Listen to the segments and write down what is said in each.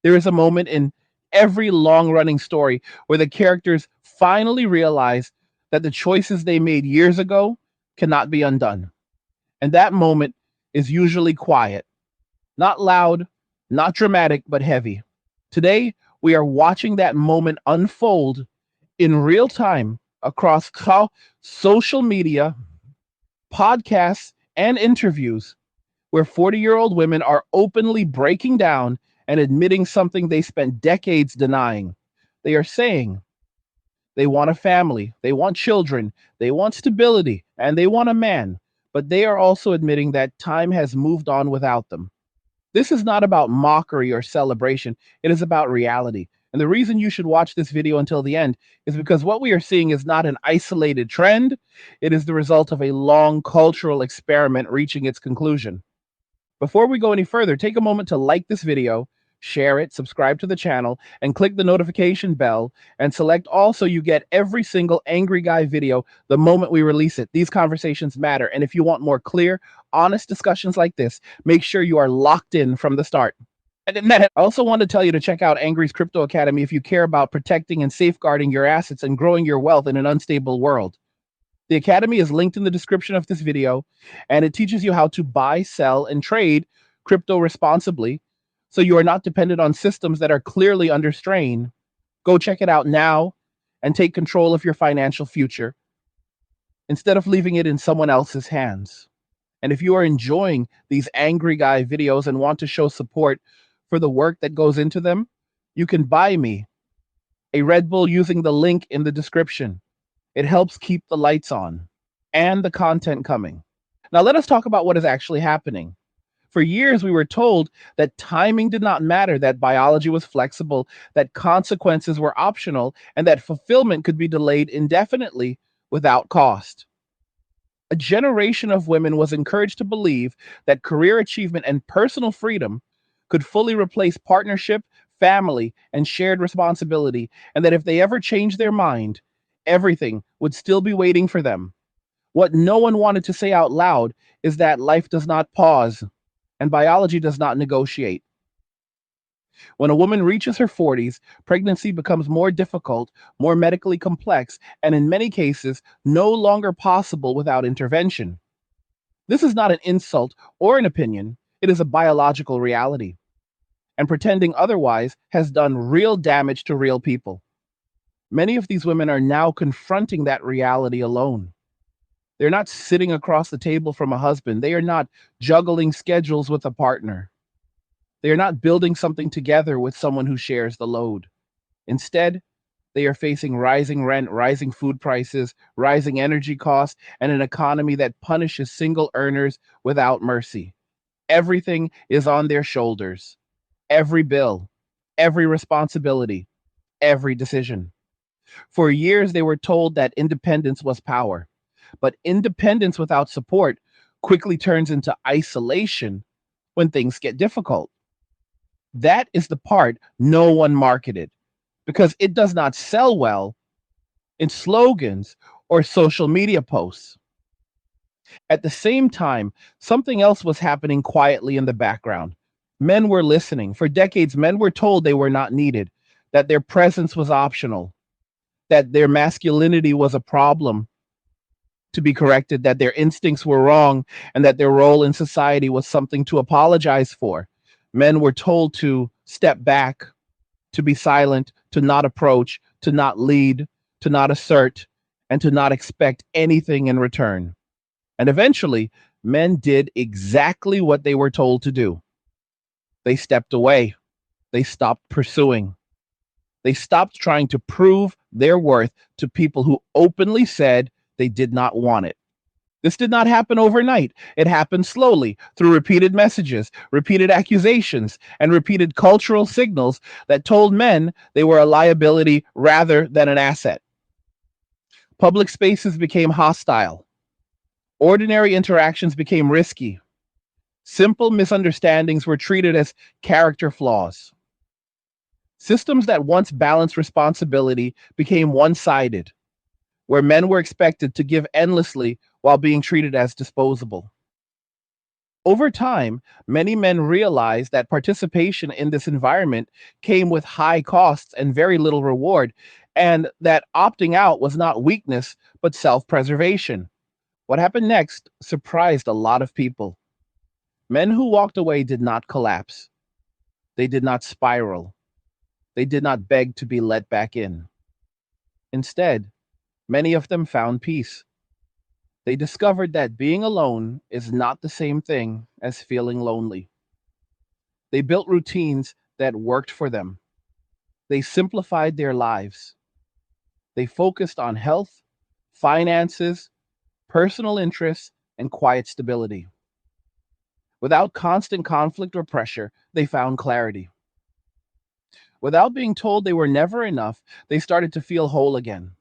There is a moment in every long running story where the characters finally realize that the choices they made years ago cannot be undone. And that moment is usually quiet, not loud, not dramatic, but heavy. Today, we are watching that moment unfold in real time across social media, podcasts, and interviews where 40-year-old women are openly breaking down and admitting something they spent decades denying. They are saying they want a family, they want children, they want stability, and they want a man, but they are also admitting that time has moved on without them. This is not about mockery or celebration, it is about reality. And the reason you should watch this video until the end is because what we are seeing is not an isolated trend, it is the result of a long cultural experiment reaching its conclusion. Before we go any further, take a moment to like this video, share it, subscribe to the channel, and click the notification bell, and select all so you get every single Angry Guy video the moment we release it. These conversations matter, and if you want more clear, honest discussions like this, make sure you are locked in from the start. I also want to tell you to check out Angry's Crypto Academy if you care about protecting and safeguarding your assets and growing your wealth in an unstable world. The Academy is linked in the description of this video, and it teaches you how to buy, sell, and trade crypto responsibly so you are not dependent on systems that are clearly under strain. Go check it out now and take control of your financial future instead of leaving it in someone else's hands. And if you are enjoying these Angry Guy videos and want to show support for the work that goes into them, you can buy me a Red Bull using the link in the description. It helps keep the lights on and the content coming. Now, let us talk about what is actually happening. For years, we were told that timing did not matter, that biology was flexible, that consequences were optional, and that fulfillment could be delayed indefinitely without cost. A generation of women was encouraged to believe that career achievement and personal freedom could fully replace partnership, family, and shared responsibility, and that if they ever changed their mind, everything would still be waiting for them. What no one wanted to say out loud is that life does not pause and biology does not negotiate. When a woman reaches her 40s, pregnancy becomes more difficult, more medically complex, and in many cases, no longer possible without intervention. This is not an insult or an opinion, it is a biological reality. And pretending otherwise has done real damage to real people. Many of these women are now confronting that reality alone. They're not sitting across the table from a husband. They are not juggling schedules with a partner. They are not building something together with someone who shares the load. Instead, they are facing rising rent, rising food prices, rising energy costs, and an economy that punishes single earners without mercy. Everything is on their shoulders. Every bill, every responsibility, every decision. For years, they were told that independence was power. But independence without support quickly turns into isolation when things get difficult. That is the part no one marketed because it does not sell well in slogans or social media posts. At the same time, something else was happening quietly in the background. Men were listening. For decades, men were told they were not needed, that their presence was optional, that their masculinity was a problem to be corrected, that their instincts were wrong, and that their role in society was something to apologize for. Men were told to step back, to be silent, to not approach, to not lead, to not assert, and to not expect anything in return. And eventually, men did exactly what they were told to do. They stepped away. They stopped pursuing. They stopped trying to prove their worth to people who openly said they did not want it. This did not happen overnight. It happened slowly through repeated messages, repeated accusations, and repeated cultural signals that told men they were a liability rather than an asset. Public spaces became hostile. Ordinary interactions became risky. Simple misunderstandings were treated as character flaws. Systems that once balanced responsibility became one sided, where men were expected to give endlessly while being treated as disposable. Over time, many men realized that participation in this environment came with high costs and very little reward, and that opting out was not weakness, but self preservation. What happened next surprised a lot of people. Men who walked away did not collapse, they did not spiral, they did not beg to be let back in. Instead, many of them found peace. They discovered that being alone is not the same thing as feeling lonely. They built routines that worked for them. They simplified their lives. They focused on health, finances, personal interests, and quiet stability. Without constant conflict or pressure, they found clarity. Without being told they were never enough, they started to feel whole again.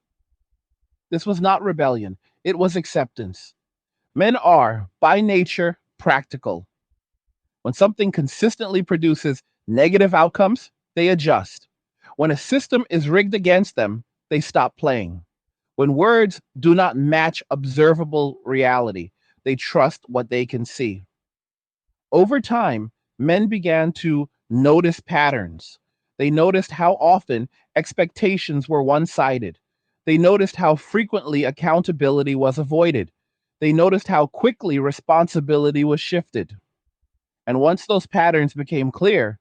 This was not rebellion, it was acceptance. Men are, by nature, practical. When something consistently produces negative outcomes, they adjust. When a system is rigged against them, they stop playing. When words do not match observable reality, they trust what they can see. Over time, men began to notice patterns. They noticed how often expectations were one sided. They noticed how frequently accountability was avoided. They noticed how quickly responsibility was shifted. And once those patterns became clear,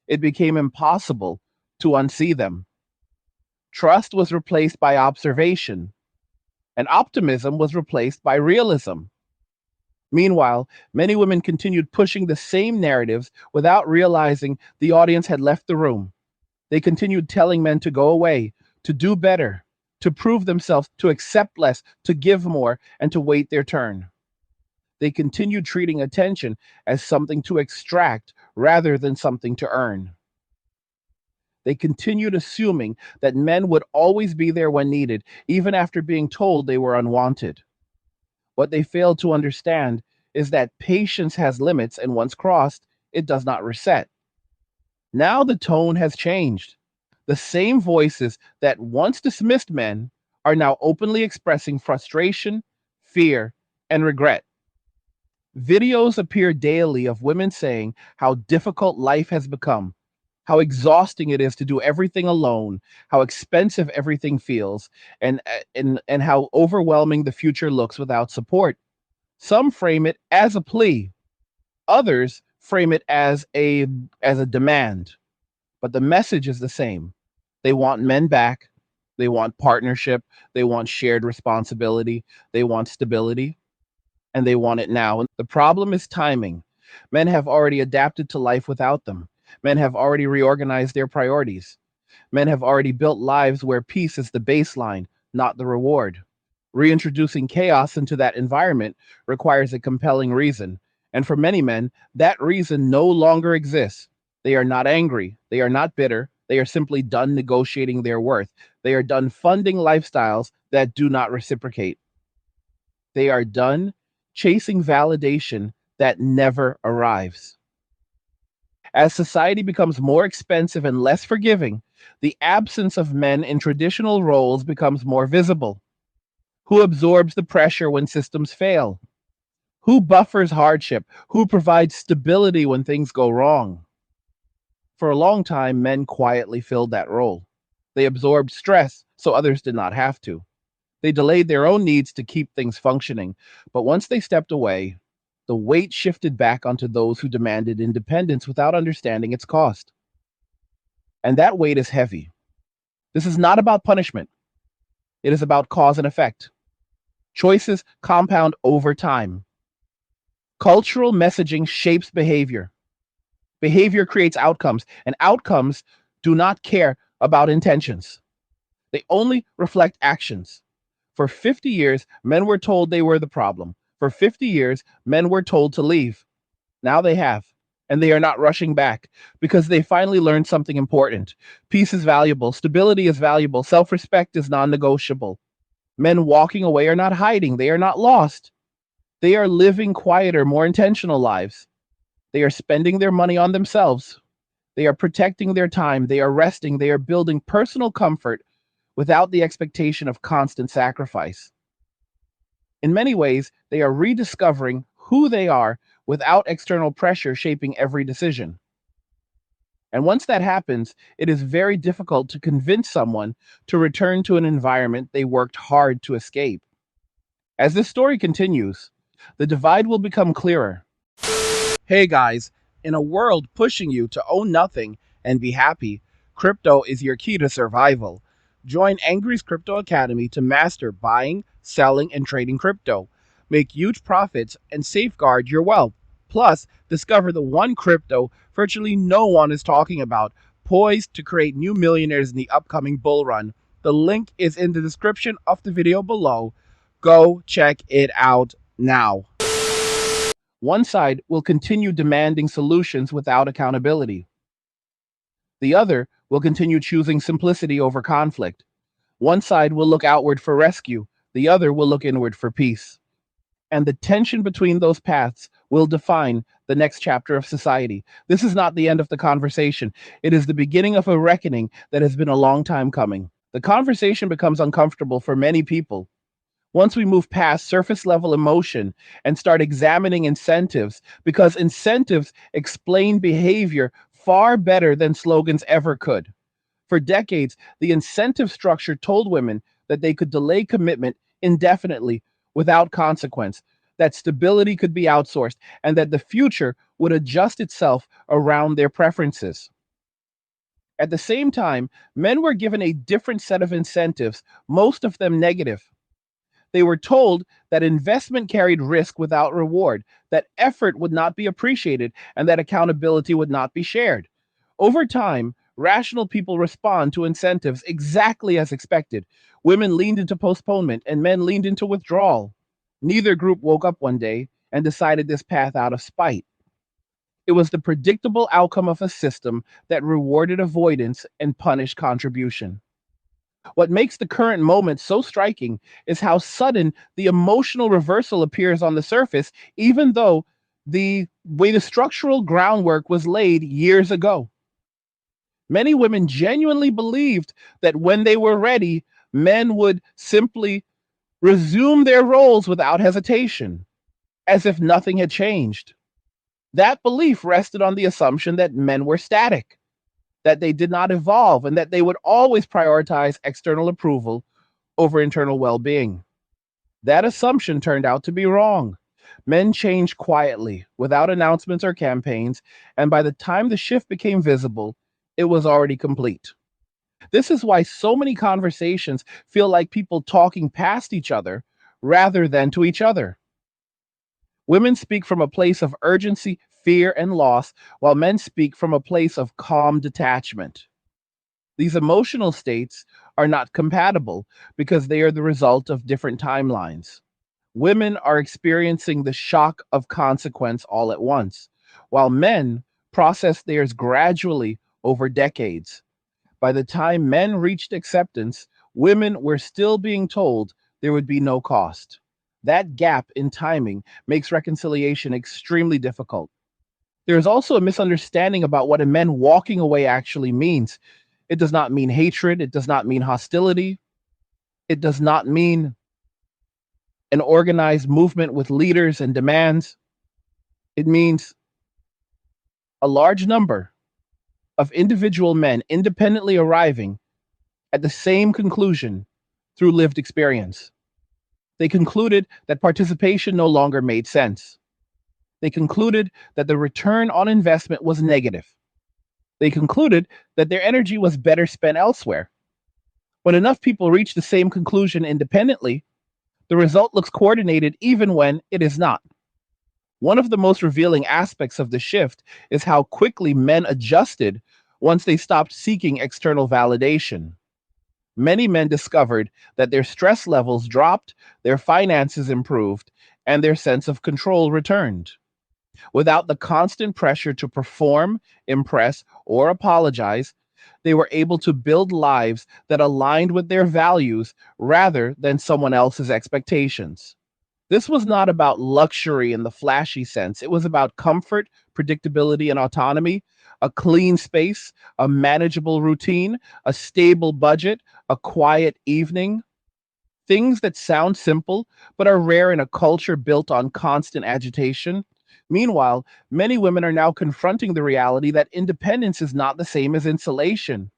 it became impossible to unsee them. Trust was replaced by observation, and optimism was replaced by realism. Meanwhile, many women continued pushing the same narratives without realizing the audience had left the room. They continued telling men to go away, to do better, to prove themselves, to accept less, to give more, and to wait their turn. They continued treating attention as something to extract rather than something to earn. They continued assuming that men would always be there when needed, even after being told they were unwanted. What they failed to understand is that patience has limits, and once crossed, it does not reset. Now the tone has changed. The same voices that once dismissed men are now openly expressing frustration, fear, and regret. Videos appear daily of women saying how difficult life has become, how exhausting it is to do everything alone, how expensive everything feels, and how overwhelming the future looks without support. Some frame it as a plea, others frame it as a demand, but the message is the same. They want men back, they want partnership, they want shared responsibility, they want stability, and they want it now. And the problem is timing. Men have already adapted to life without them. Men have already reorganized their priorities. Men have already built lives where peace is the baseline, not the reward. Reintroducing chaos into that environment requires a compelling reason. And for many men, that reason no longer exists. They are not angry. They are not bitter. They are simply done negotiating their worth. They are done funding lifestyles that do not reciprocate. They are done chasing validation that never arrives. As society becomes more expensive and less forgiving, the absence of men in traditional roles becomes more visible. Who absorbs the pressure when systems fail? Who buffers hardship? Who provides stability when things go wrong? For a long time, men quietly filled that role. They absorbed stress so others did not have to. They delayed their own needs to keep things functioning. But once they stepped away, the weight shifted back onto those who demanded independence without understanding its cost. And that weight is heavy. This is not about punishment, it is about cause and effect. Choices compound over time. Cultural messaging shapes behavior. Behavior creates outcomes, and outcomes do not care about intentions. They only reflect actions. For 50 years, men were told they were the problem. For 50 years, men were told to leave. Now they have, and they are not rushing back because they finally learned something important. Peace is valuable, stability is valuable, self respect is non negotiable. Men walking away are not hiding, they are not lost. They are living quieter, more intentional lives. They are spending their money on themselves. They are protecting their time. They are resting. They are building personal comfort without the expectation of constant sacrifice. In many ways, they are rediscovering who they are without external pressure shaping every decision. And once that happens, it is very difficult to convince someone to return to an environment they worked hard to escape. As this story continues, the divide will become clearer. Hey guys, in a world pushing you to own nothing and be happy, crypto is your key to survival. Join Angry's Crypto Academy to master buying, selling, and trading crypto. Make huge profits and safeguard your wealth. Plus, discover the one crypto virtually no one is talking about, poised to create new millionaires in the upcoming bull run. The link is in the description of the video below. Go check it out now. One side will continue demanding solutions without accountability. The other will continue choosing simplicity over conflict. One side will look outward for rescue. The other will look inward for peace. And the tension between those paths will define the next chapter of society. This is not the end of the conversation. It is the beginning of a reckoning that has been a long time coming. The conversation becomes uncomfortable for many people. Once we move past surface level emotion and start examining incentives, because incentives explain behavior far better than slogans ever could. For decades, the incentive structure told women that they could delay commitment indefinitely without consequence, that stability could be outsourced, and that the future would adjust itself around their preferences. At the same time, men were given a different set of incentives, most of them negative. They were told that investment carried risk without reward, that effort would not be appreciated, and that accountability would not be shared. Over time, rational people respond to incentives exactly as expected. Women leaned into postponement, and men leaned into withdrawal. Neither group woke up one day and decided this path out of spite. It was the predictable outcome of a system that rewarded avoidance and punished contribution. What makes the current moment so striking is how sudden the emotional reversal appears on the surface, even though the way the structural groundwork was laid years ago. Many women genuinely believed that when they were ready, men would simply resume their roles without hesitation, as if nothing had changed. That belief rested on the assumption that men were static, that they did not evolve, and that they would always prioritize external approval over internal well being. That assumption turned out to be wrong. Men changed quietly, without announcements or campaigns, and by the time the shift became visible, it was already complete. This is why so many conversations feel like people talking past each other rather than to each other. Women speak from a place of urgency, fear, and loss, while men speak from a place of calm detachment. These emotional states are not compatible because they are the result of different timelines. Women are experiencing the shock of consequence all at once, while men process theirs gradually over decades. By the time men reached acceptance, women were still being told there would be no cost. That gap in timing makes reconciliation extremely difficult. There is also a misunderstanding about what a man walking away actually means. It does not mean hatred, it does not mean hostility, it does not mean an organized movement with leaders and demands. It means a large number of individual men independently arriving at the same conclusion through lived experience. They concluded that participation no longer made sense. They concluded that the return on investment was negative. They concluded that their energy was better spent elsewhere. When enough people reach the same conclusion independently, the result looks coordinated even when it is not. One of the most revealing aspects of the shift is how quickly men adjusted once they stopped seeking external validation. Many men discovered that their stress levels dropped, their finances improved, and their sense of control returned. Without the constant pressure to perform, impress, or apologize, they were able to build lives that aligned with their values rather than someone else's expectations. This was not about luxury in the flashy sense. It was about comfort, predictability, and autonomy, a clean space, a manageable routine, a stable budget, a quiet evening. Things that sound simple but are rare in a culture built on constant agitation. Meanwhile, many women are now confronting the reality that independence is not the same as insulation.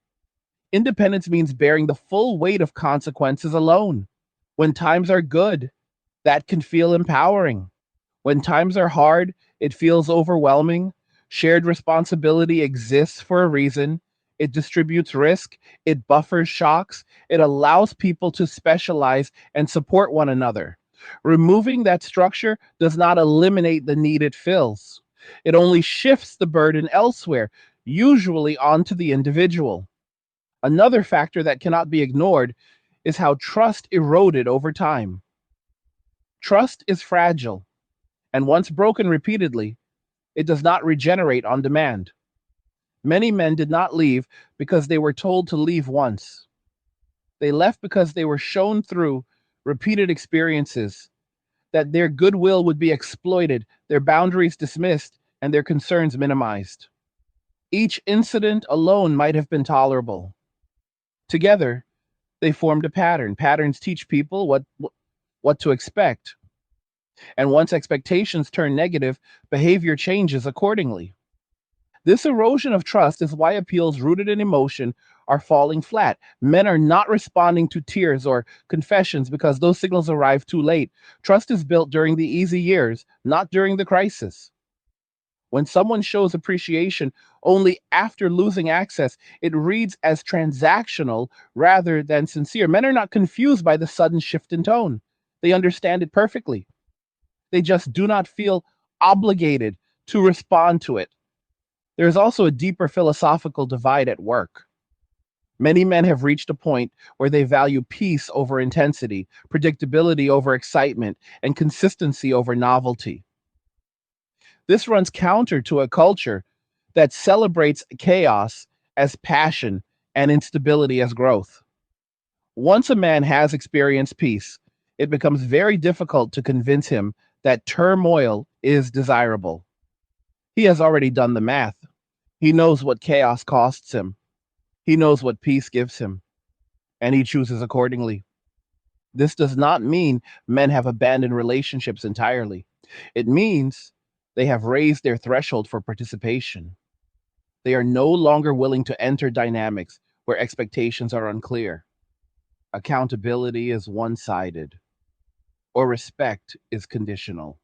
Independence means bearing the full weight of consequences alone. When times are good, that can feel empowering. When times are hard, it feels overwhelming. Shared responsibility exists for a reason. It distributes risk, it buffers shocks, it allows people to specialize and support one another. Removing that structure does not eliminate the need it fills. It only shifts the burden elsewhere, usually onto the individual. Another factor that cannot be ignored is how trust eroded over time. Trust is fragile, and once broken repeatedly, it does not regenerate on demand. Many men did not leave because they were told to leave once. They left because they were shown through repeated experiences that their goodwill would be exploited, their boundaries dismissed, and their concerns minimized. Each incident alone might have been tolerable. Together, they formed a pattern. Patterns teach people what to expect. And once expectations turn negative, behavior changes accordingly. This erosion of trust is why appeals rooted in emotion are falling flat. Men are not responding to tears or confessions because those signals arrive too late. Trust is built during the easy years, not during the crisis. When someone shows appreciation only after losing access, it reads as transactional rather than sincere. Men are not confused by the sudden shift in tone. They understand it perfectly. They just do not feel obligated to respond to it. There is also a deeper philosophical divide at work. Many men have reached a point where they value peace over intensity, predictability over excitement, and consistency over novelty. This runs counter to a culture that celebrates chaos as passion and instability as growth. Once a man has experienced peace, it becomes very difficult to convince him that turmoil is desirable. He has already done the math. He knows what chaos costs him. He knows what peace gives him, and he chooses accordingly. This does not mean men have abandoned relationships entirely. It means they have raised their threshold for participation. They are no longer willing to enter dynamics where expectations are unclear, accountability is one sided, or respect is conditional.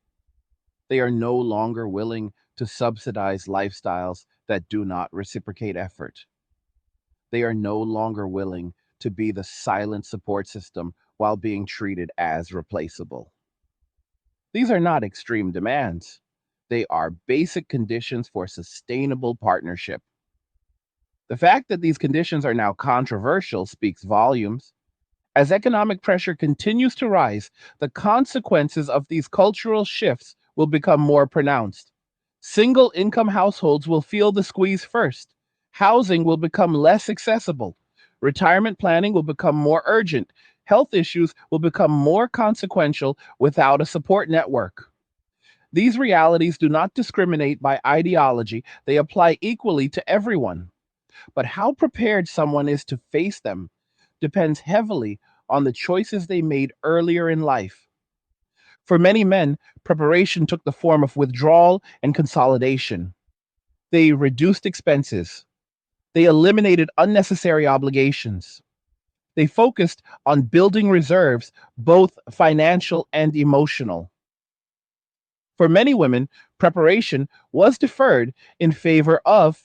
They are no longer willing to subsidize lifestyles that do not reciprocate effort. They are no longer willing to be the silent support system while being treated as replaceable. These are not extreme demands. They are basic conditions for sustainable partnership. The fact that these conditions are now controversial speaks volumes. As economic pressure continues to rise, the consequences of these cultural shifts will become more pronounced. Single income households will feel the squeeze first. Housing will become less accessible. Retirement planning will become more urgent. Health issues will become more consequential without a support network. These realities do not discriminate by ideology, they apply equally to everyone. But how prepared someone is to face them depends heavily on the choices they made earlier in life. For many men, preparation took the form of withdrawal and consolidation. They reduced expenses. They eliminated unnecessary obligations. They focused on building reserves, both financial and emotional. For many women, preparation was deferred in favor of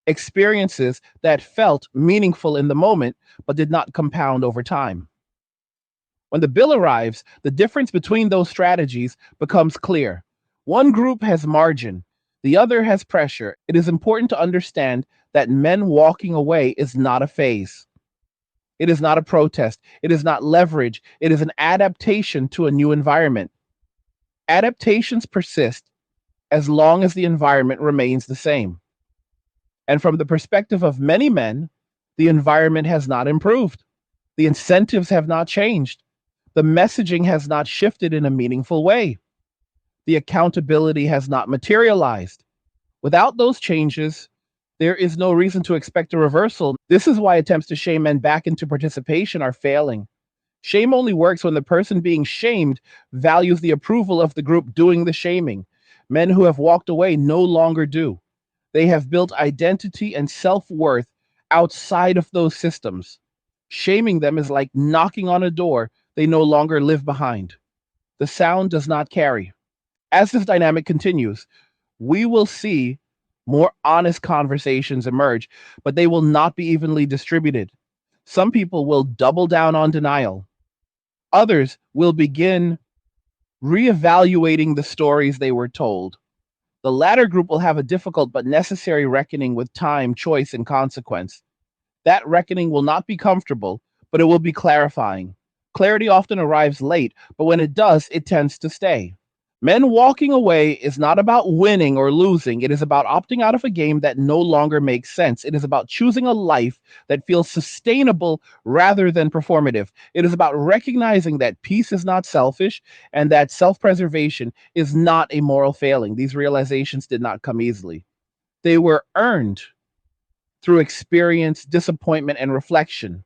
experiences that felt meaningful in the moment but did not compound over time. When the bill arrives, the difference between those strategies becomes clear. One group has margin, the other has pressure. It is important to understand that men walking away is not a phase. It is not a protest. It is not leverage. It is an adaptation to a new environment. Adaptations persist as long as the environment remains the same. And from the perspective of many men, the environment has not improved. The incentives have not changed. The messaging has not shifted in a meaningful way. The accountability has not materialized. Without those changes, there is no reason to expect a reversal. This is why attempts to shame men back into participation are failing. Shame only works when the person being shamed values the approval of the group doing the shaming. Men who have walked away no longer do. They have built identity and self worth outside of those systems. Shaming them is like knocking on a door they no longer live behind. The sound does not carry. As this dynamic continues, we will see more honest conversations emerge, but they will not be evenly distributed. Some people will double down on denial. Others will begin reevaluating the stories they were told. The latter group will have a difficult but necessary reckoning with time, choice, and consequence. That reckoning will not be comfortable, but it will be clarifying. Clarity often arrives late, but when it does, it tends to stay. Men walking away is not about winning or losing. It is about opting out of a game that no longer makes sense. It is about choosing a life that feels sustainable rather than performative. It is about recognizing that peace is not selfish and that self preservation is not a moral failing. These realizations did not come easily, they were earned through experience, disappointment, and reflection.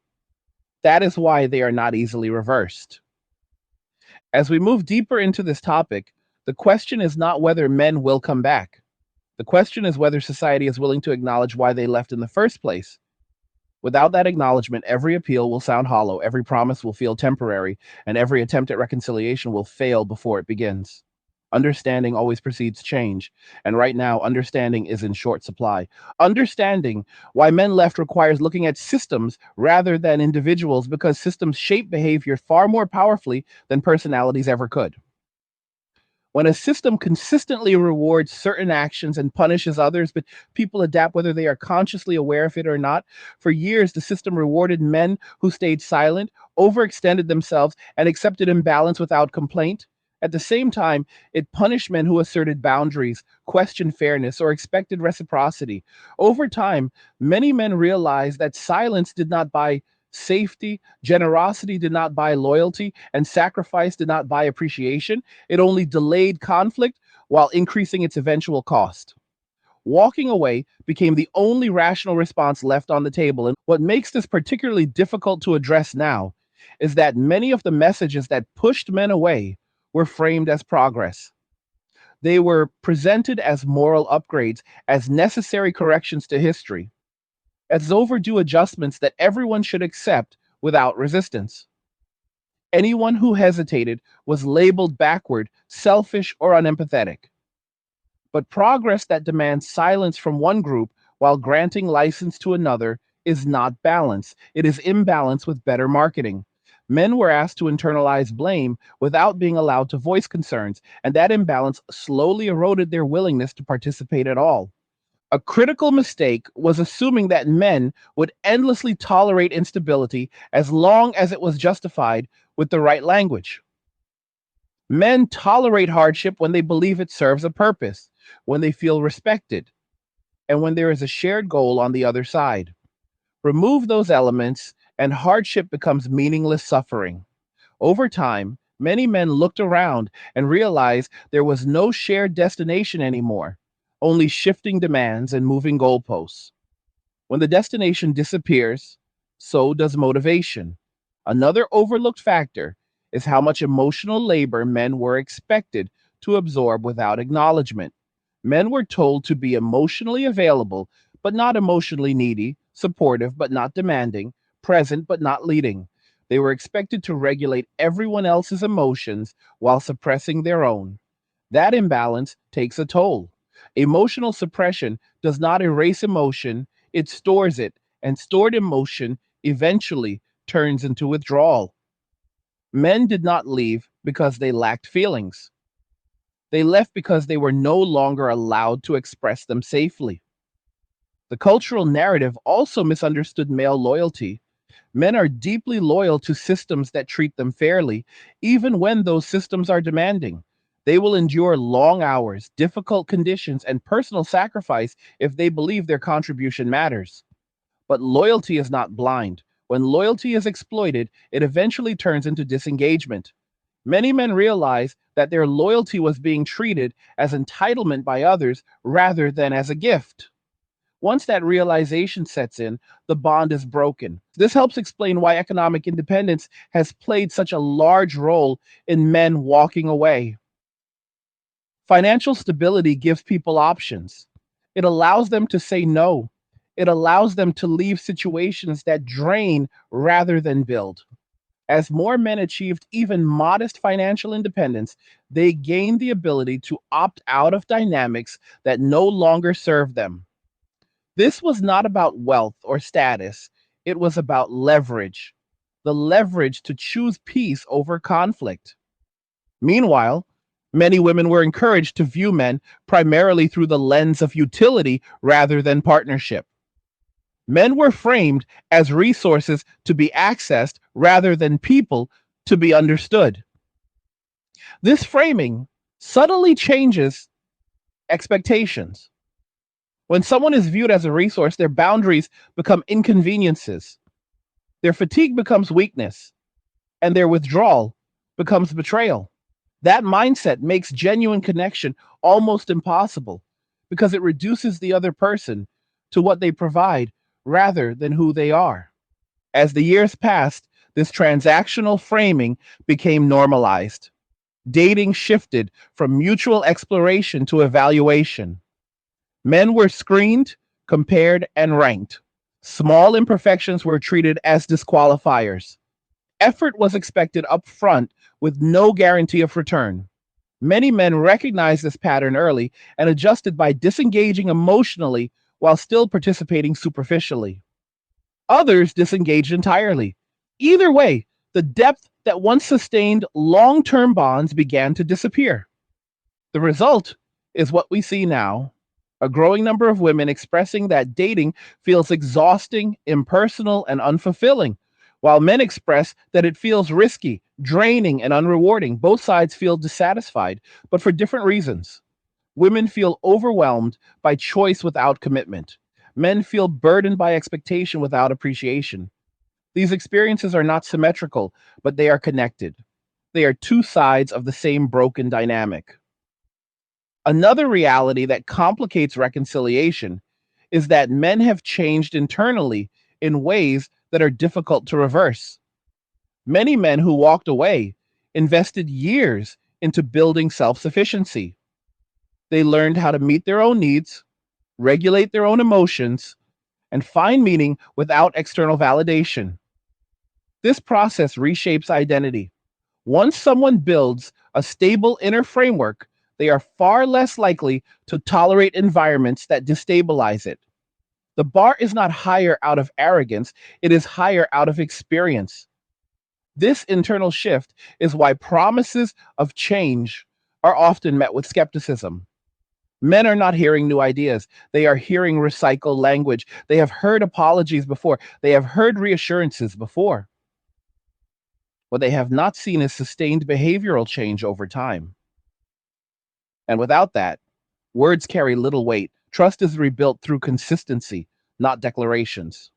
That is why they are not easily reversed. As we move deeper into this topic, the question is not whether men will come back. The question is whether society is willing to acknowledge why they left in the first place. Without that acknowledgement, every appeal will sound hollow, every promise will feel temporary, and every attempt at reconciliation will fail before it begins. Understanding always precedes change, and right now, understanding is in short supply. Understanding why men left requires looking at systems rather than individuals because systems shape behavior far more powerfully than personalities ever could. When a system consistently rewards certain actions and punishes others, but people adapt whether they are consciously aware of it or not, for years the system rewarded men who stayed silent, overextended themselves, and accepted imbalance without complaint. At the same time, it punished men who asserted boundaries, questioned fairness, or expected reciprocity. Over time, many men realized that silence did not buy safety, generosity did not buy loyalty, and sacrifice did not buy appreciation. It only delayed conflict while increasing its eventual cost. Walking away became the only rational response left on the table. And what makes this particularly difficult to address now is that many of the messages that pushed men away were framed as progress. They were presented as moral upgrades, as necessary corrections to history, as overdue adjustments that everyone should accept without resistance. Anyone who hesitated was labeled backward, selfish, or unempathetic. But progress that demands silence from one group while granting license to another is not balance. It is imbalance with better marketing. Men were asked to internalize blame without being allowed to voice concerns, and that imbalance slowly eroded their willingness to participate at all. A critical mistake was assuming that men would endlessly tolerate instability as long as it was justified with the right language. Men tolerate hardship when they believe it serves a purpose, when they feel respected, and when there is a shared goal on the other side. Remove those elements, and hardship becomes meaningless suffering. Over time, many men looked around and realized there was no shared destination anymore, only shifting demands and moving goalposts. When the destination disappears, so does motivation. Another overlooked factor is how much emotional labor men were expected to absorb without acknowledgement. Men were told to be emotionally available, but not emotionally needy, supportive, but not demanding, present, but not leading. They were expected to regulate everyone else's emotions while suppressing their own. That imbalance takes a toll. Emotional suppression does not erase emotion, it stores it, and stored emotion eventually turns into withdrawal. Men did not leave because they lacked feelings. They left because they were no longer allowed to express them safely. The cultural narrative also misunderstood male loyalty. Men are deeply loyal to systems that treat them fairly, even when those systems are demanding. They will endure long hours, difficult conditions, and personal sacrifice if they believe their contribution matters. But loyalty is not blind. When loyalty is exploited, it eventually turns into disengagement. Many men realize that their loyalty was being treated as entitlement by others rather than as a gift. Once that realization sets in, the bond is broken. This helps explain why economic independence has played such a large role in men walking away. Financial stability gives people options. It allows them to say no. It allows them to leave situations that drain rather than build. As more men achieved even modest financial independence, they gained the ability to opt out of dynamics that no longer served them. This was not about wealth or status, it was about leverage, the leverage to choose peace over conflict. Meanwhile, many women were encouraged to view men primarily through the lens of utility rather than partnership. Men were framed as resources to be accessed rather than people to be understood. This framing subtly changes expectations. When someone is viewed as a resource, their boundaries become inconveniences, their fatigue becomes weakness, and their withdrawal becomes betrayal. That mindset makes genuine connection almost impossible because it reduces the other person to what they provide rather than who they are. As the years passed, this transactional framing became normalized. Dating shifted from mutual exploration to evaluation. Men were screened, compared, and ranked. Small imperfections were treated as disqualifiers. Effort was expected up front with no guarantee of return. Many men recognized this pattern early and adjusted by disengaging emotionally while still participating superficially. Others disengaged entirely. Either way, the depth that once sustained long term bonds began to disappear. The result is what we see now, a growing number of women expressing that dating feels exhausting, impersonal, and unfulfilling, while men express that it feels risky, draining, and unrewarding. Both sides feel dissatisfied, but for different reasons. Women feel overwhelmed by choice without commitment. Men feel burdened by expectation without appreciation. These experiences are not symmetrical, but they are connected. They are two sides of the same broken dynamic. Another reality that complicates reconciliation is that men have changed internally in ways that are difficult to reverse. Many men who walked away invested years into building self sufficiency. They learned how to meet their own needs, regulate their own emotions, and find meaning without external validation. This process reshapes identity. Once someone builds a stable inner framework, they are far less likely to tolerate environments that destabilize it. The bar is not higher out of arrogance, it is higher out of experience. This internal shift is why promises of change are often met with skepticism. Men are not hearing new ideas. They are hearing recycled language. They have heard apologies before. They have heard reassurances before. What they have not seen is sustained behavioral change over time. And without that, words carry little weight. Trust is rebuilt through consistency, not declarations.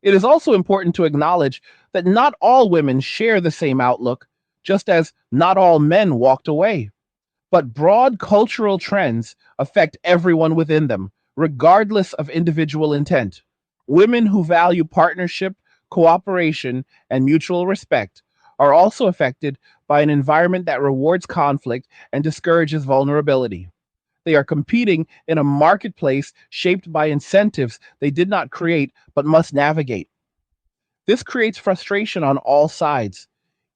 It is also important to acknowledge that not all women share the same outlook, just as not all men walked away. But broad cultural trends affect everyone within them, regardless of individual intent. Women who value partnership, cooperation, and mutual respect are also affected by an environment that rewards conflict and discourages vulnerability. They are competing in a marketplace shaped by incentives they did not create but must navigate. This creates frustration on all sides,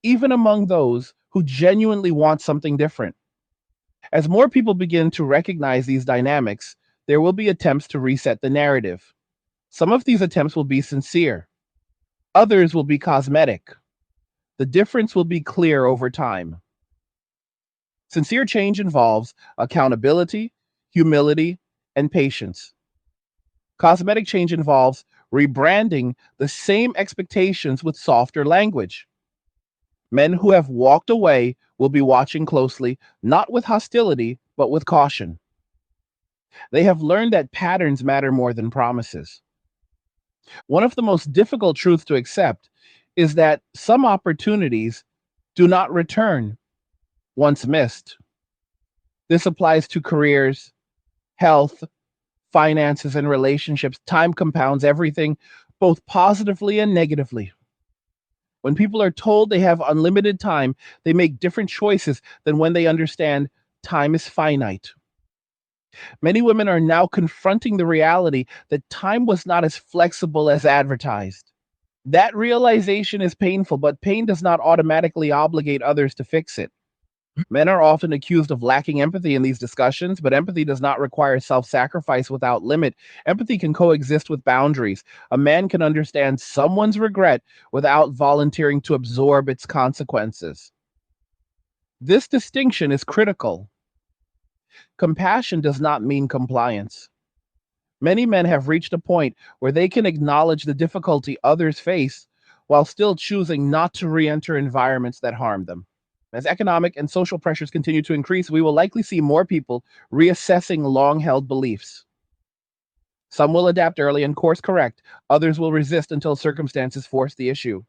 even among those who genuinely want something different. As more people begin to recognize these dynamics, there will be attempts to reset the narrative. Some of these attempts will be sincere, others will be cosmetic. The difference will be clear over time. Sincere change involves accountability, humility, and patience. Cosmetic change involves rebranding the same expectations with softer language. Men who have walked away will be watching closely, not with hostility, but with caution. They have learned that patterns matter more than promises. One of the most difficult truths to accept is that some opportunities do not return once missed. This applies to careers, health, finances, and relationships. Time compounds everything, both positively and negatively. When people are told they have unlimited time, they make different choices than when they understand time is finite. Many women are now confronting the reality that time was not as flexible as advertised. That realization is painful, but pain does not automatically obligate others to fix it. Men are often accused of lacking empathy in these discussions, but empathy does not require self sacrifice without limit. Empathy can coexist with boundaries. A man can understand someone's regret without volunteering to absorb its consequences. This distinction is critical. Compassion does not mean compliance. Many men have reached a point where they can acknowledge the difficulty others face while still choosing not to re enter environments that harm them. As economic and social pressures continue to increase, we will likely see more people reassessing long held beliefs. Some will adapt early and course correct, others will resist until circumstances force the issue.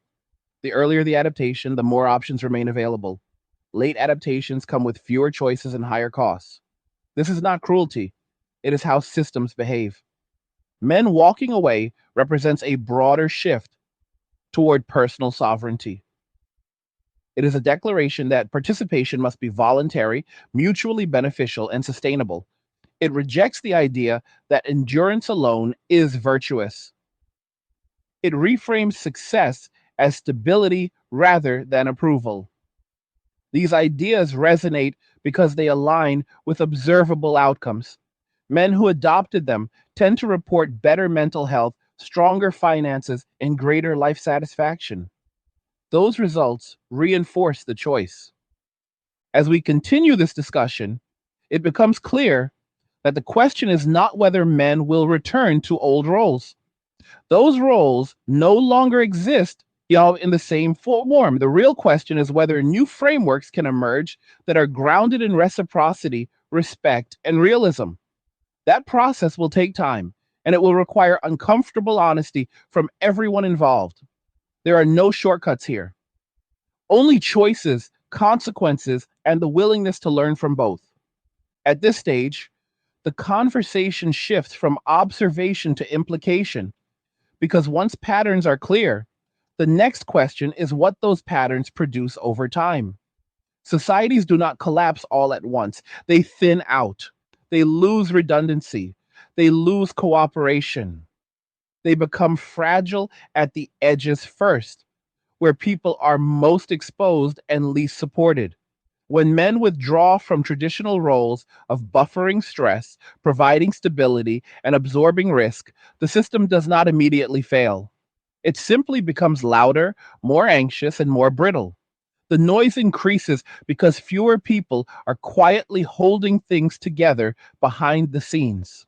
The earlier the adaptation, the more options remain available. Late adaptations come with fewer choices and higher costs. This is not cruelty, it is how systems behave. Men walking away represents a broader shift toward personal sovereignty. It is a declaration that participation must be voluntary, mutually beneficial, and sustainable. It rejects the idea that endurance alone is virtuous. It reframes success as stability rather than approval. These ideas resonate because they align with observable outcomes. Men who adopted them tend to report better mental health, stronger finances, and greater life satisfaction. Those results reinforce the choice. As we continue this discussion, it becomes clear that the question is not whether men will return to old roles. Those roles no longer exist, in the same form. The real question is whether new frameworks can emerge that are grounded in reciprocity, respect, and realism. That process will take time, and it will require uncomfortable honesty from everyone involved. There are no shortcuts here, only choices, consequences, and the willingness to learn from both. At this stage, the conversation shifts from observation to implication, because once patterns are clear, the next question is what those patterns produce over time. Societies do not collapse all at once, they thin out, they lose redundancy, they lose cooperation, they become fragile at the edges first, where people are most exposed and least supported. When men withdraw from traditional roles of buffering stress, providing stability, and absorbing risk, the system does not immediately fail. It simply becomes louder, more anxious, and more brittle. The noise increases because fewer people are quietly holding things together behind the scenes.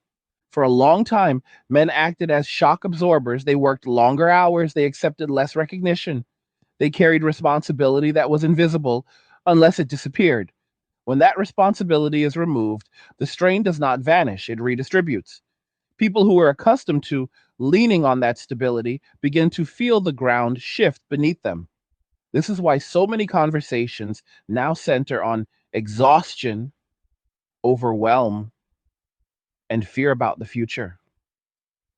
For a long time, men acted as shock absorbers. They worked longer hours, they accepted less recognition, they carried responsibility that was invisible unless it disappeared. When that responsibility is removed, the strain does not vanish, it redistributes. People who were accustomed to leaning on that stability begin to feel the ground shift beneath them. This is why so many conversations now center on exhaustion, overwhelm, and fear about the future.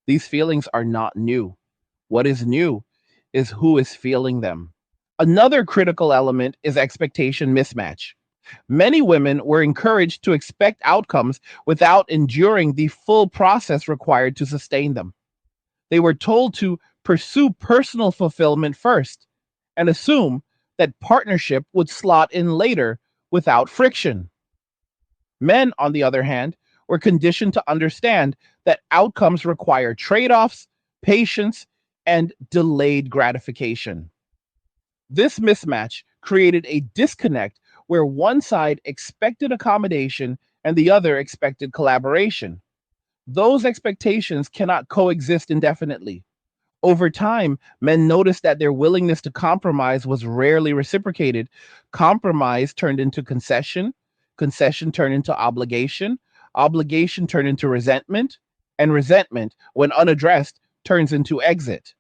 These feelings are not new. What is new is who is feeling them. Another critical element is expectation mismatch. Many women were encouraged to expect outcomes without enduring the full process required to sustain them. They were told to pursue personal fulfillment first and assume that partnership would slot in later without friction. Men, on the other hand, were conditioned to understand that outcomes require trade offs, patience, and delayed gratification. This mismatch created a disconnect where one side expected accommodation and the other expected collaboration. Those expectations cannot coexist indefinitely. Over time, men noticed that their willingness to compromise was rarely reciprocated. Compromise turned into concession, concession turned into obligation, obligation turned into resentment, and resentment, when unaddressed, turns into exit.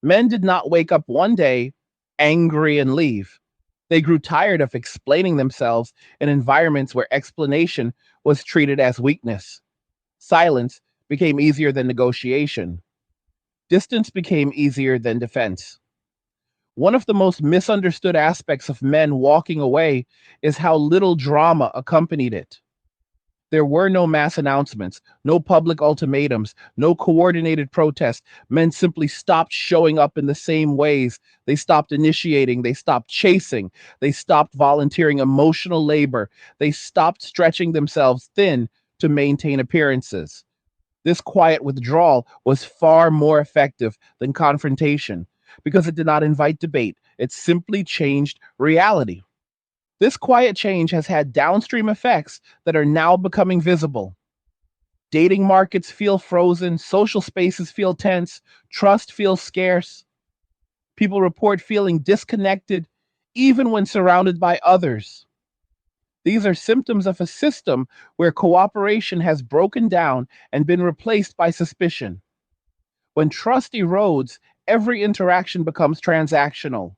Men did not wake up one day angry and leave. They grew tired of explaining themselves in environments where explanation was treated as weakness. Silence became easier than negotiation. Distance became easier than defense. One of the most misunderstood aspects of men walking away is how little drama accompanied it. There were no mass announcements, no public ultimatums, no coordinated protests. Men simply stopped showing up in the same ways. They stopped initiating, they stopped chasing, they stopped volunteering emotional labor, they stopped stretching themselves thin to maintain appearances. This quiet withdrawal was far more effective than confrontation because it did not invite debate, it simply changed reality. This quiet change has had downstream effects that are now becoming visible. Dating markets feel frozen, social spaces feel tense, trust feels scarce. People report feeling disconnected even when surrounded by others. These are symptoms of a system where cooperation has broken down and been replaced by suspicion. When trust erodes, every interaction becomes transactional.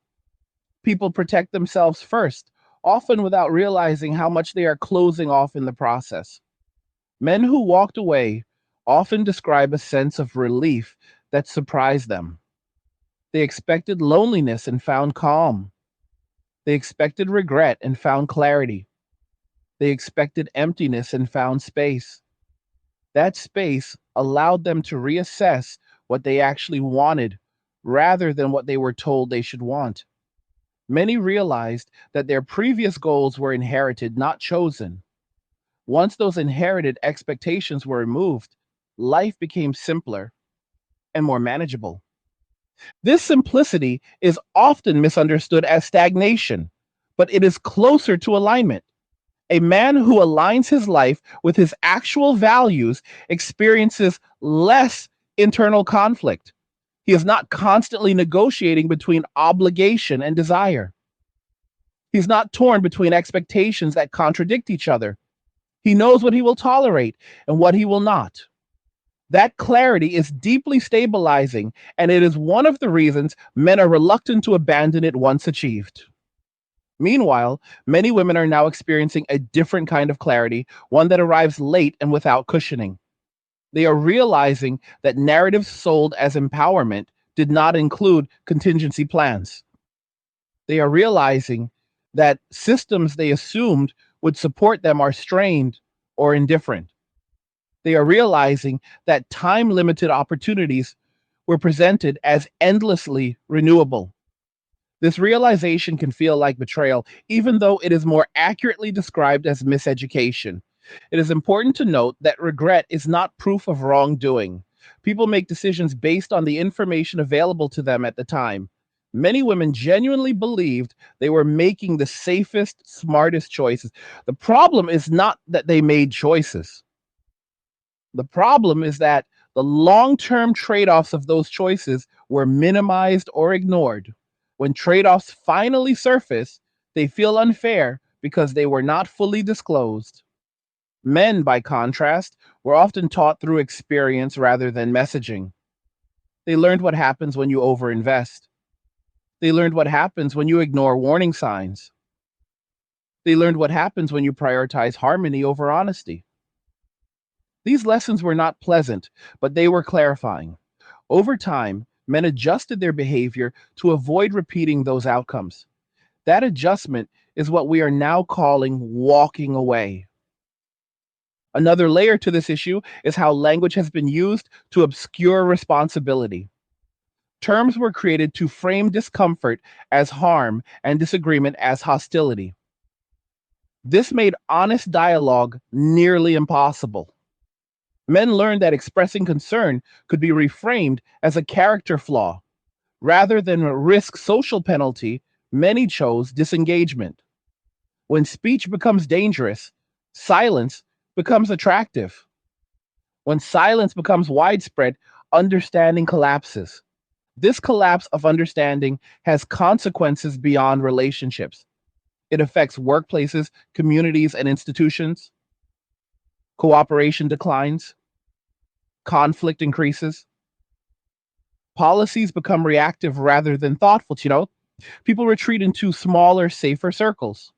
People protect themselves first, often without realizing how much they are closing off in the process. Men who walked away often describe a sense of relief that surprised them. They expected loneliness and found calm. They expected regret and found clarity. They expected emptiness and found space. That space allowed them to reassess what they actually wanted rather than what they were told they should want. Many realized that their previous goals were inherited, not chosen. Once those inherited expectations were removed, life became simpler and more manageable. This simplicity is often misunderstood as stagnation, but it is closer to alignment. A man who aligns his life with his actual values experiences less internal conflict. He is not constantly negotiating between obligation and desire. He's not torn between expectations that contradict each other. He knows what he will tolerate and what he will not. That clarity is deeply stabilizing, and it is one of the reasons men are reluctant to abandon it once achieved. Meanwhile, many women are now experiencing a different kind of clarity, one that arrives late and without cushioning. They are realizing that narratives sold as empowerment did not include contingency plans. They are realizing that systems they assumed would support them are strained or indifferent. They are realizing that time limited opportunities were presented as endlessly renewable. This realization can feel like betrayal, even though it is more accurately described as miseducation. It is important to note that regret is not proof of wrongdoing. People make decisions based on the information available to them at the time. Many women genuinely believed they were making the safest, smartest choices. The problem is not that they made choices. The problem is that the long term trade offs of those choices were minimized or ignored. When trade offs finally surface, they feel unfair because they were not fully disclosed. Men, by contrast, were often taught through experience rather than messaging. They learned what happens when you overinvest. They learned what happens when you ignore warning signs. They learned what happens when you prioritize harmony over honesty. These lessons were not pleasant, but they were clarifying. Over time, men adjusted their behavior to avoid repeating those outcomes. That adjustment is what we are now calling walking away. Another layer to this issue is how language has been used to obscure responsibility. Terms were created to frame discomfort as harm and disagreement as hostility. This made honest dialogue nearly impossible. Men learned that expressing concern could be reframed as a character flaw. Rather than risk social penalty, many chose disengagement. When speech becomes dangerous, silence becomes attractive. When silence becomes widespread, understanding collapses. This collapse of understanding has consequences beyond relationships. It affects workplaces, communities, and institutions. Cooperation declines, conflict increases, policies become reactive rather than thoughtful. People retreat into smaller, safer circles.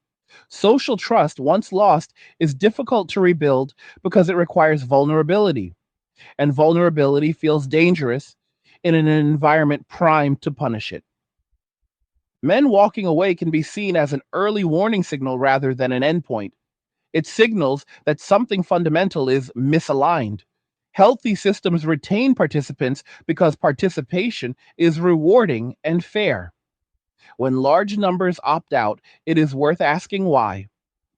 Social trust, once lost, is difficult to rebuild because it requires vulnerability, and vulnerability feels dangerous in an environment primed to punish it. Men walking away can be seen as an early warning signal rather than an endpoint. It signals that something fundamental is misaligned. Healthy systems retain participants because participation is rewarding and fair. When large numbers opt out, it is worth asking why.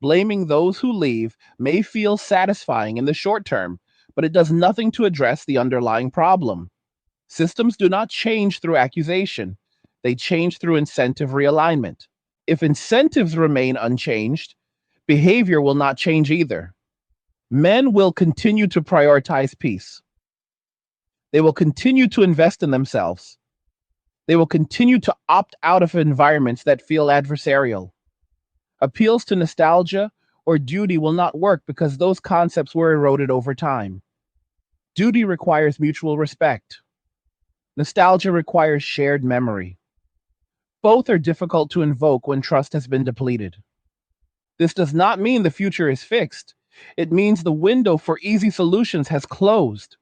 Blaming those who leave may feel satisfying in the short term, but it does nothing to address the underlying problem. Systems do not change through accusation, they change through incentive realignment. If incentives remain unchanged, behavior will not change either. Men will continue to prioritize peace. They will continue to invest in themselves. They will continue to opt out of environments that feel adversarial. Appeals to nostalgia or duty will not work because those concepts were eroded over time. Duty requires mutual respect. Nostalgia requires shared memory. Both are difficult to invoke when trust has been depleted. This does not mean the future is fixed. It means the window for easy solutions has closed.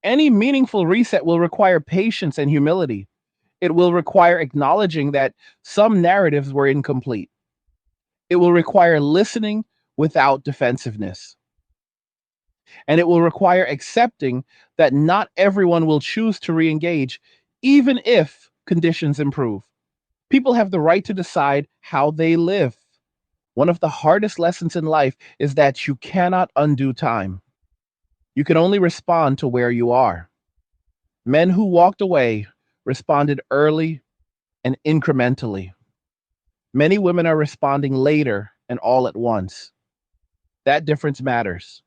Any meaningful reset will require patience and humility. It will require acknowledging that some narratives were incomplete. It will require listening without defensiveness. And it will require accepting that not everyone will choose to re engage, even if conditions improve. People have the right to decide how they live. One of the hardest lessons in life is that you cannot undo time. You can only respond to where you are. Men who walked away responded early and incrementally. Many women are responding later and all at once. That difference matters.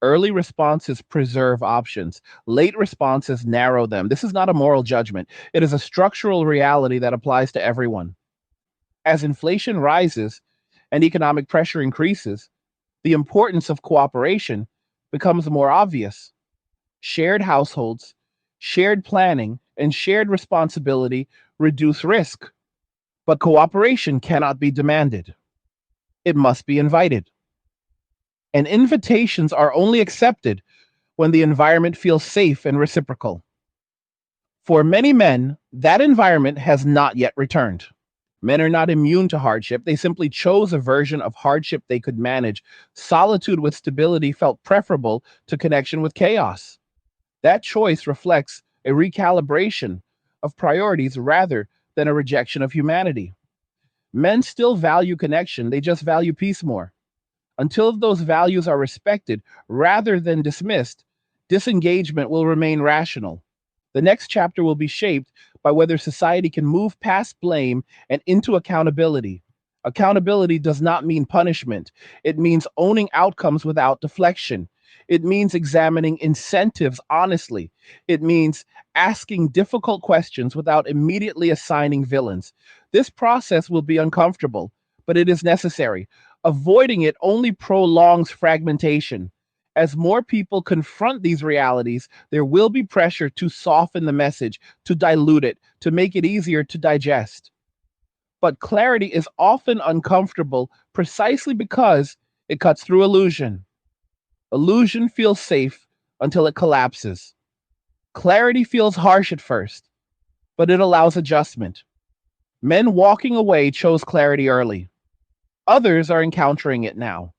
Early responses preserve options. Late responses narrow them. This is not a moral judgment. It is a structural reality that applies to everyone. As inflation rises and economic pressure increases, the importance of cooperation becomes more obvious. Shared households, shared planning, and shared responsibility reduce risk. But cooperation cannot be demanded. It must be invited. And invitations are only accepted when the environment feels safe and reciprocal. For many men, that environment has not yet returned. Men are not immune to hardship. They simply chose a version of hardship they could manage. Solitude with stability felt preferable to connection with chaos. That choice reflects a recalibration of priorities rather than a rejection of humanity. Men still value connection, they just value peace more. Until those values are respected rather than dismissed, disengagement will remain rational. The next chapter will be shaped by whether society can move past blame and into accountability. Accountability does not mean punishment, it means owning outcomes without deflection. It means examining incentives honestly. It means asking difficult questions without immediately assigning villains. This process will be uncomfortable, but it is necessary. Avoiding it only prolongs fragmentation. As more people confront these realities, there will be pressure to soften the message, to dilute it, to make it easier to digest. But clarity is often uncomfortable precisely because it cuts through illusion. Illusion feels safe until it collapses. Clarity feels harsh at first, but it allows adjustment. Men walking away chose clarity early. Others are encountering it now.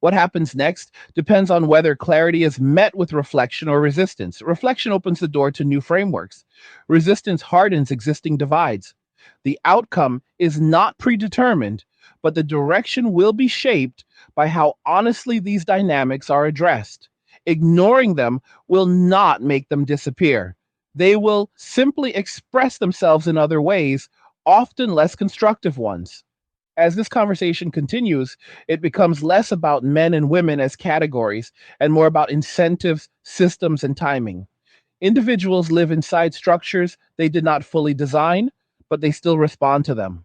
What happens next depends on whether clarity is met with reflection or resistance. Reflection opens the door to new frameworks. Resistance hardens existing divides. The outcome is not predetermined, but the direction will be shaped by how honestly these dynamics are addressed. Ignoring them will not make them disappear. They will simply express themselves in other ways, often less constructive ones. As this conversation continues, it becomes less about men and women as categories and more about incentives, systems, and timing. Individuals live inside structures they did not fully design, but they still respond to them.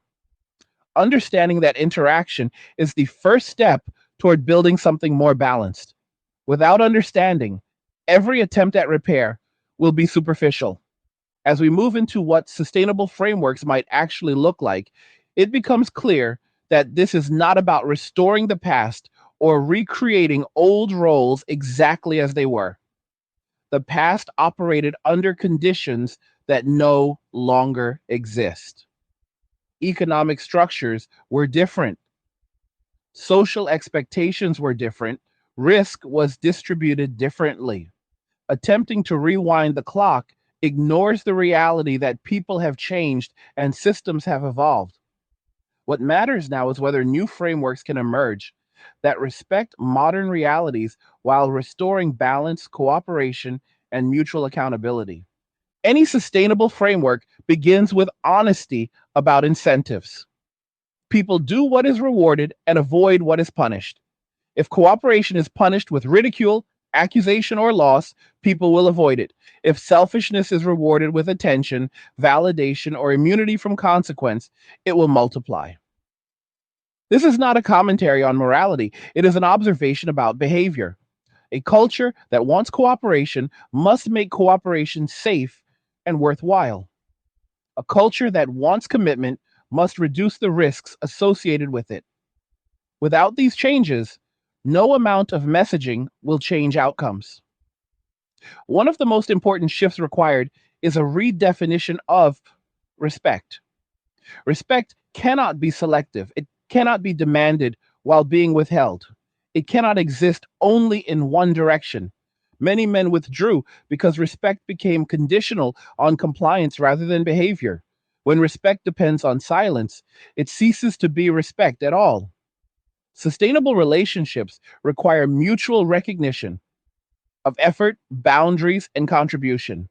Understanding that interaction is the first step toward building something more balanced. Without understanding, every attempt at repair will be superficial. As we move into what sustainable frameworks might actually look like, it becomes clear that this is not about restoring the past or recreating old roles exactly as they were. The past operated under conditions that no longer exist. Economic structures were different. Social expectations were different. Risk was distributed differently. Attempting to rewind the clock ignores the reality that people have changed and systems have evolved. What matters now is whether new frameworks can emerge that respect modern realities while restoring balance, cooperation, and mutual accountability. Any sustainable framework begins with honesty about incentives. People do what is rewarded and avoid what is punished. If cooperation is punished with ridicule, accusation, or loss, people will avoid it. If selfishness is rewarded with attention, validation, or immunity from consequence, it will multiply. This is not a commentary on morality, it is an observation about behavior. A culture that wants cooperation must make cooperation safe and worthwhile. A culture that wants commitment must reduce the risks associated with it. Without these changes, no amount of messaging will change outcomes. One of the most important shifts required is a redefinition of respect. Respect cannot be selective, it cannot be demanded while being withheld. It cannot exist only in one direction. Many men withdrew because respect became conditional on compliance rather than behavior. When respect depends on silence, it ceases to be respect at all. Sustainable relationships require mutual recognition of effort, boundaries, and contribution.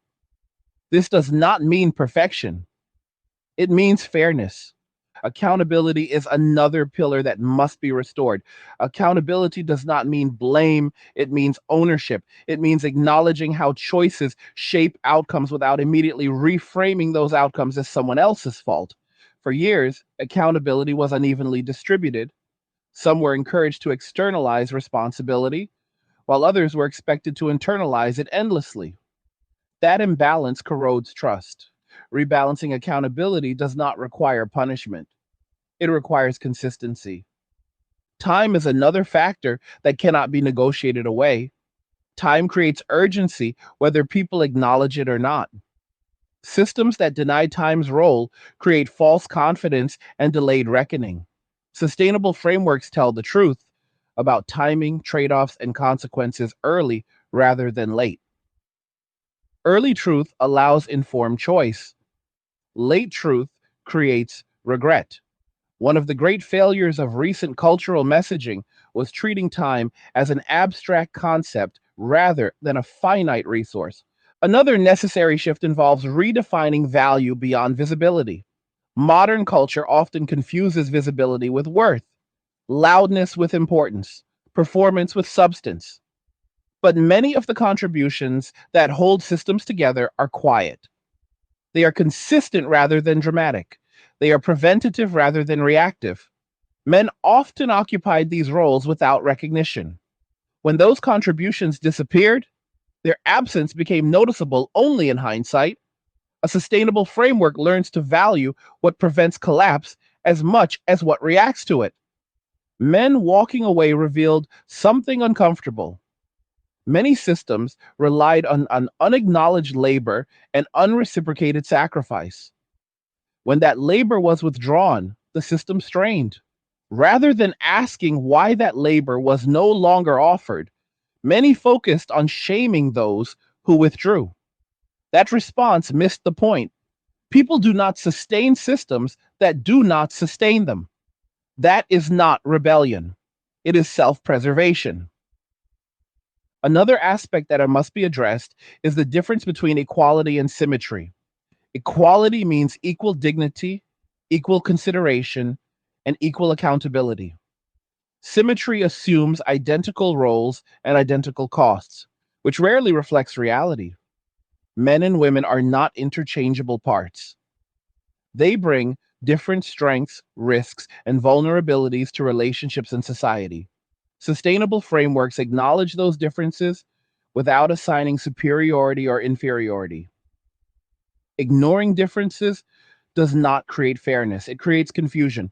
This does not mean perfection, it means fairness. Accountability is another pillar that must be restored. Accountability does not mean blame, it means ownership. It means acknowledging how choices shape outcomes without immediately reframing those outcomes as someone else's fault. For years, accountability was unevenly distributed. Some were encouraged to externalize responsibility, while others were expected to internalize it endlessly. That imbalance corrodes trust. Rebalancing accountability does not require punishment, it requires consistency. Time is another factor that cannot be negotiated away. Time creates urgency, whether people acknowledge it or not. Systems that deny time's role create false confidence and delayed reckoning. Sustainable frameworks tell the truth about timing, trade offs, and consequences early rather than late. Early truth allows informed choice. Late truth creates regret. One of the great failures of recent cultural messaging was treating time as an abstract concept rather than a finite resource. Another necessary shift involves redefining value beyond visibility. Modern culture often confuses visibility with worth, loudness with importance, performance with substance. But many of the contributions that hold systems together are quiet. They are consistent rather than dramatic. They are preventative rather than reactive. Men often occupied these roles without recognition. When those contributions disappeared, their absence became noticeable only in hindsight. A sustainable framework learns to value what prevents collapse as much as what reacts to it. Men walking away revealed something uncomfortable. Many systems relied on unacknowledged labor and unreciprocated sacrifice. When that labor was withdrawn, the system strained. Rather than asking why that labor was no longer offered, many focused on shaming those who withdrew. That response missed the point. People do not sustain systems that do not sustain them. That is not rebellion, it is self preservation. Another aspect that must be addressed is the difference between equality and symmetry. Equality means equal dignity, equal consideration, and equal accountability. Symmetry assumes identical roles and identical costs, which rarely reflects reality. Men and women are not interchangeable parts. They bring different strengths, risks, and vulnerabilities to relationships and society. Sustainable frameworks acknowledge those differences without assigning superiority or inferiority. Ignoring differences does not create fairness, it creates confusion.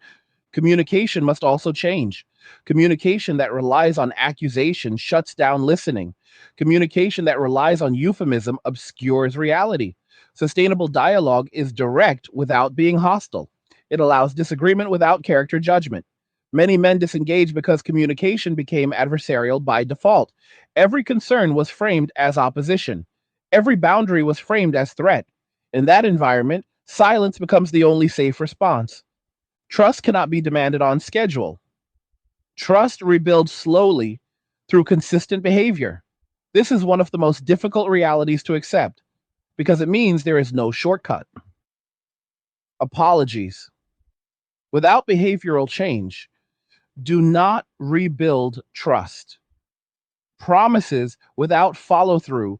Communication must also change. Communication that relies on accusation shuts down listening. Communication that relies on euphemism obscures reality. Sustainable dialogue is direct without being hostile. It allows disagreement without character judgment. Many men disengage because communication became adversarial by default. Every concern was framed as opposition. Every boundary was framed as threat. In that environment, silence becomes the only safe response. Trust cannot be demanded on schedule. Trust rebuilds slowly through consistent behavior. This is one of the most difficult realities to accept because it means there is no shortcut. Apologies. Without behavioral change, do not rebuild trust. Promises without follow through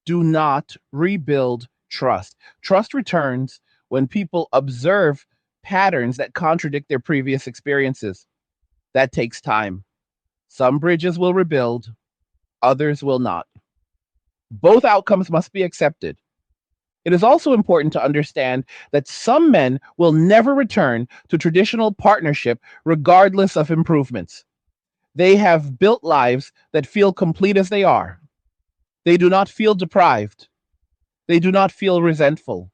do not rebuild trust. Trust returns when people observe patterns that contradict their previous experiences. That takes time. Some bridges will rebuild, others will not. Both outcomes must be accepted. It is also important to understand that some men will never return to traditional partnership regardless of improvements. They have built lives that feel complete as they are. They do not feel deprived. They do not feel resentful.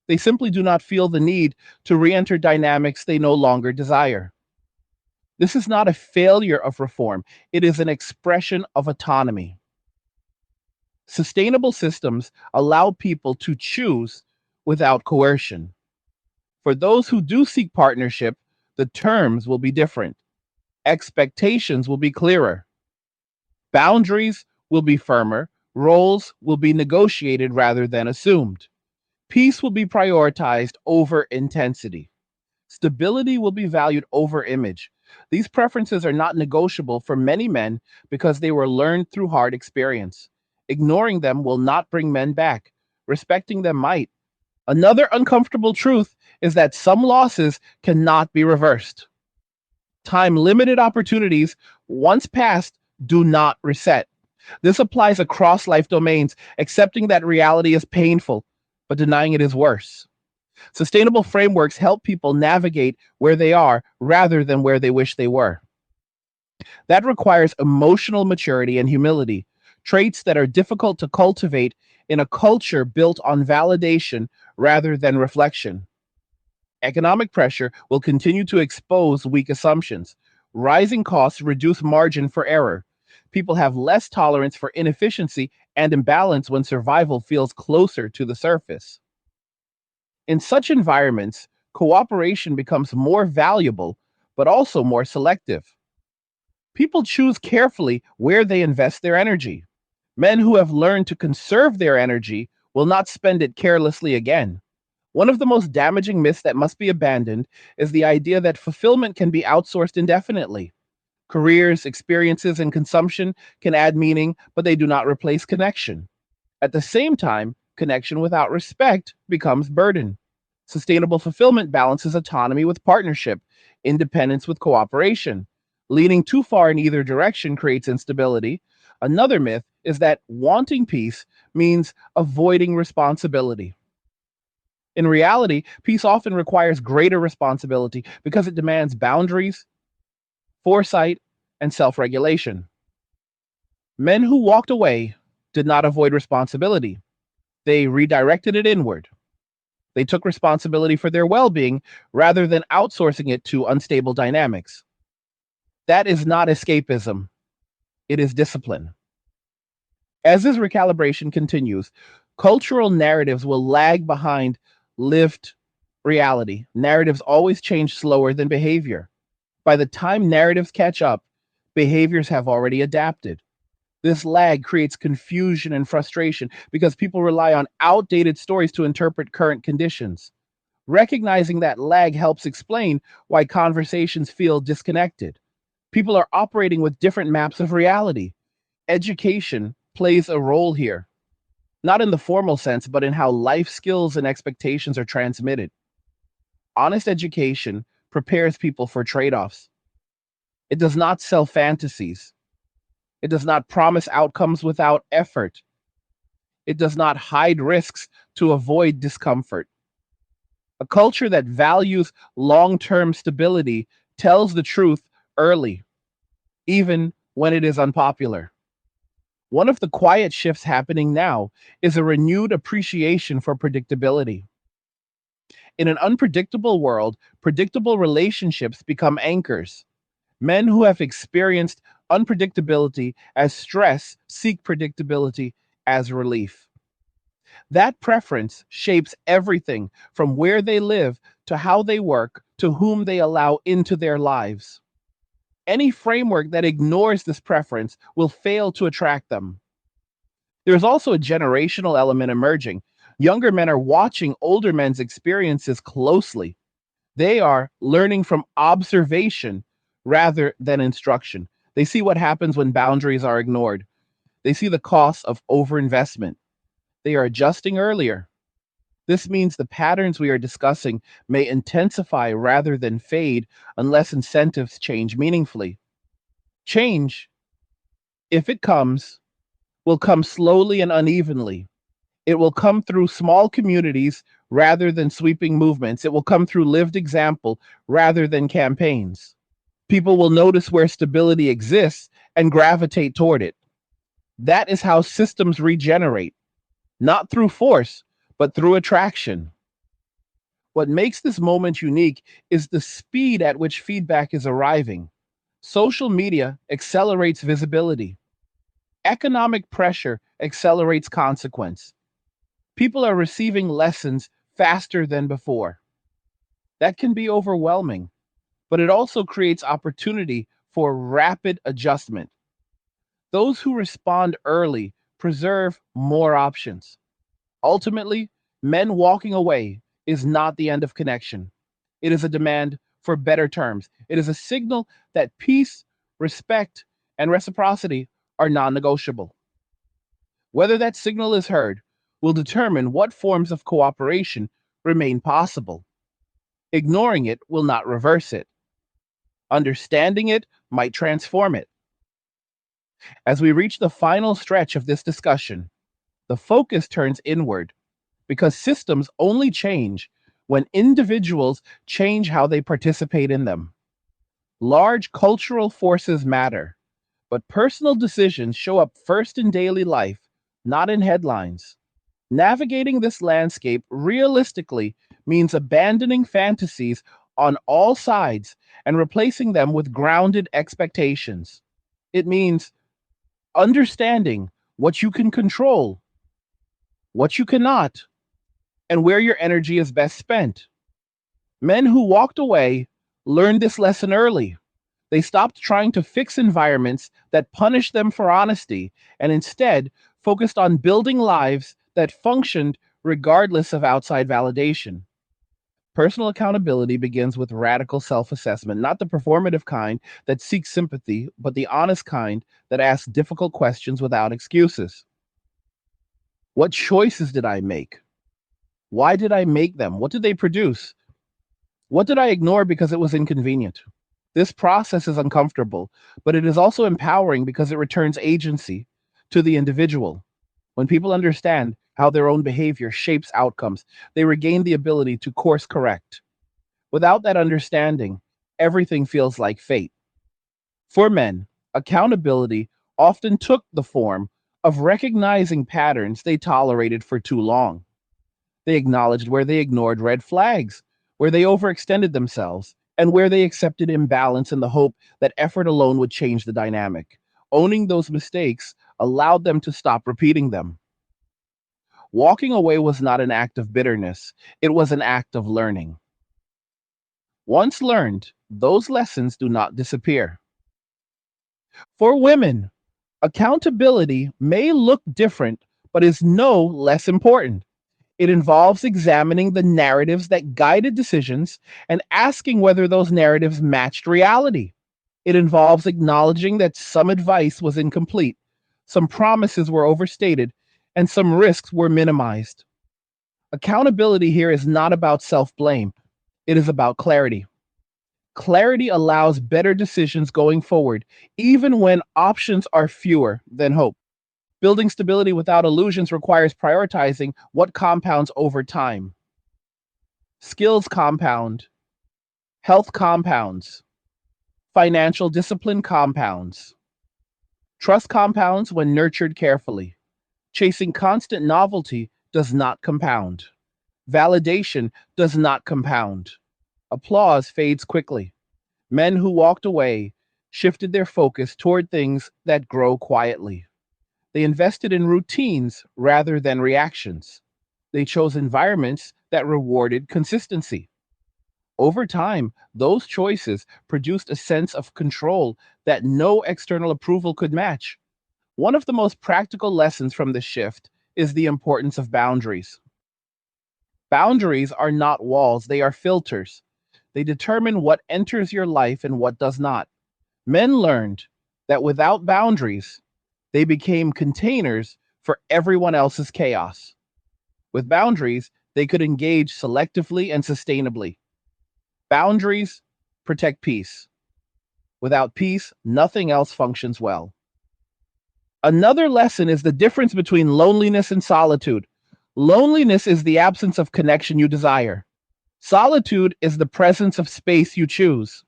They simply do not feel the need to re enter dynamics they no longer desire. This is not a failure of reform, it is an expression of autonomy. Sustainable systems allow people to choose without coercion. For those who do seek partnership, the terms will be different. Expectations will be clearer. Boundaries will be firmer. Roles will be negotiated rather than assumed. Peace will be prioritized over intensity. Stability will be valued over image. These preferences are not negotiable for many men because they were learned through hard experience. Ignoring them will not bring men back. Respecting them might. Another uncomfortable truth is that some losses cannot be reversed. Time limited opportunities, once passed, do not reset. This applies across life domains, accepting that reality is painful, but denying it is worse. Sustainable frameworks help people navigate where they are rather than where they wish they were. That requires emotional maturity and humility, traits that are difficult to cultivate in a culture built on validation rather than reflection. Economic pressure will continue to expose weak assumptions. Rising costs reduce margin for error. People have less tolerance for inefficiency and imbalance when survival feels closer to the surface. In such environments, cooperation becomes more valuable, but also more selective. People choose carefully where they invest their energy. Men who have learned to conserve their energy will not spend it carelessly again. One of the most damaging myths that must be abandoned is the idea that fulfillment can be outsourced indefinitely. Careers, experiences, and consumption can add meaning, but they do not replace connection. At the same time, connection without respect becomes burden. Sustainable fulfillment balances autonomy with partnership, independence with cooperation. Leaning too far in either direction creates instability. Another myth is that wanting peace means avoiding responsibility. In reality, peace often requires greater responsibility because it demands boundaries, foresight, and self regulation. Men who walked away did not avoid responsibility, they redirected it inward. They took responsibility for their well being rather than outsourcing it to unstable dynamics. That is not escapism, it is discipline. As this recalibration continues, cultural narratives will lag behind lived reality. Narratives always change slower than behavior. By the time narratives catch up, behaviors have already adapted. This lag creates confusion and frustration because people rely on outdated stories to interpret current conditions. Recognizing that lag helps explain why conversations feel disconnected. People are operating with different maps of reality. Education plays a role here, not in the formal sense, but in how life skills and expectations are transmitted. Honest education prepares people for trade offs. It does not sell fantasies. It does not promise outcomes without effort. It does not hide risks to avoid discomfort. A culture that values long term stability tells the truth early, even when it is unpopular. One of the quiet shifts happening now is a renewed appreciation for predictability. In an unpredictable world, predictable relationships become anchors. Men who have experienced unpredictability as stress seek predictability as relief. That preference shapes everything from where they live to how they work to whom they allow into their lives. Any framework that ignores this preference will fail to attract them. There's also a generational element emerging. Younger men are watching older men's experiences closely. They are learning from observation rather than instruction. They see what happens when boundaries are ignored. They see the cost of overinvestment. They are adjusting earlier. This means the patterns we are discussing may intensify rather than fade unless incentives change meaningfully. Change, if it comes, will come slowly and unevenly. It will come through small communities rather than sweeping movements. It will come through lived example rather than campaigns. People will notice where stability exists and gravitate toward it. That is how systems regenerate, not through force, but through attraction. What makes this moment unique is the speed at which feedback is arriving. Social media accelerates visibility. Economic pressure accelerates consequence. People are receiving lessons faster than before. That can be overwhelming, but it also creates opportunity for rapid adjustment. Those who respond early preserve more options. Ultimately, men walking away is not the end of connection. It is a demand for better terms. It is a signal that peace, respect, and reciprocity are non negotiable. Whether that signal is heard will determine what forms of cooperation remain possible. Ignoring it will not reverse it. Understanding it might transform it. As we reach the final stretch of this discussion, the focus turns inward because systems only change when individuals change how they participate in them. Large cultural forces matter, but personal decisions show up first in daily life, not in headlines. Navigating this landscape realistically means abandoning fantasies on all sides and replacing them with grounded expectations. It means understanding what you can control, what you cannot, and where your energy is best spent. Men who walked away learned this lesson early. They stopped trying to fix environments that punished them for honesty and instead focused on building lives that functioned regardless of outside validation. Personal accountability begins with radical self assessment, not the performative kind that seeks sympathy, but the honest kind that asks difficult questions without excuses. What choices did I make? Why did I make them? What did they produce? What did I ignore because it was inconvenient? This process is uncomfortable, but it is also empowering because it returns agency to the individual. When people understand how their own behavior shapes outcomes, they regain the ability to course correct. Without that understanding, everything feels like fate. For men, accountability often took the form of recognizing patterns they tolerated for too long. They acknowledged where they ignored red flags, where they overextended themselves, and where they accepted imbalance in the hope that effort alone would change the dynamic. Owning those mistakes allowed them to stop repeating them. Walking away was not an act of bitterness, it was an act of learning. Once learned, those lessons do not disappear. For women, accountability may look different, but is no less important. It involves examining the narratives that guided decisions and asking whether those narratives matched reality. It involves acknowledging that some advice was incomplete, some promises were overstated, and some risks were minimized. Accountability here is not about self blame, it is about clarity. Clarity allows better decisions going forward, even when options are fewer than hope. Building stability without illusions requires prioritizing what compounds over time. Skills compound, health compounds, financial discipline compounds. Trust compounds when nurtured carefully. Chasing constant novelty does not compound. Validation does not compound. Applause fades quickly. Men who walked away shifted their focus toward things that grow quietly. They invested in routines rather than reactions. They chose environments that rewarded consistency. Over time, those choices produced a sense of control that no external approval could match. One of the most practical lessons from this shift is the importance of boundaries. Boundaries are not walls, they are filters. They determine what enters your life and what does not. Men learned that without boundaries, they became containers for everyone else's chaos. With boundaries, they could engage selectively and sustainably. Boundaries protect peace. Without peace, nothing else functions well. Another lesson is the difference between loneliness and solitude. Loneliness is the absence of connection you desire. Solitude is the presence of space you choose.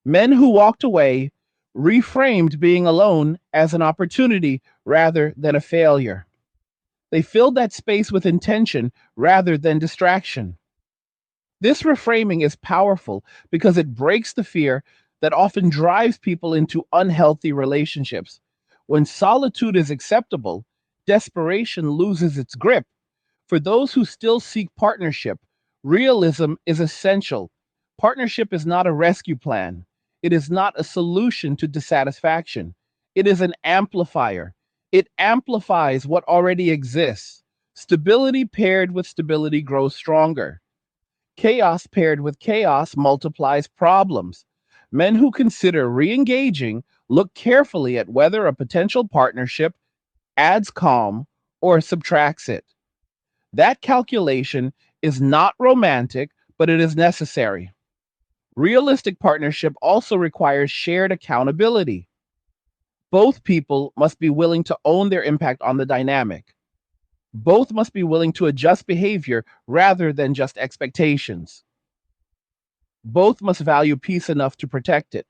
Men who walked away reframed being alone as an opportunity rather than a failure. They filled that space with intention rather than distraction. This reframing is powerful because it breaks the fear that often drives people into unhealthy relationships. When solitude is acceptable, desperation loses its grip. For those who still seek partnership, realism is essential. Partnership is not a rescue plan. It is not a solution to dissatisfaction. It is an amplifier. It amplifies what already exists. Stability paired with stability grows stronger. Chaos paired with chaos multiplies problems. Men who consider re engaging look carefully at whether a potential partnership adds calm or subtracts it. That calculation is not romantic, but it is necessary. Realistic partnership also requires shared accountability. Both people must be willing to own their impact on the dynamic. Both must be willing to adjust behavior rather than just expectations. Both must value peace enough to protect it.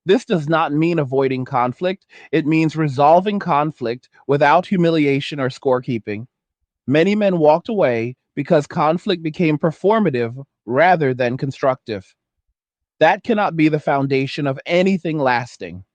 This does not mean avoiding conflict, it means resolving conflict without humiliation or scorekeeping. Many men walked away because conflict became performative rather than constructive. That cannot be the foundation of anything lasting.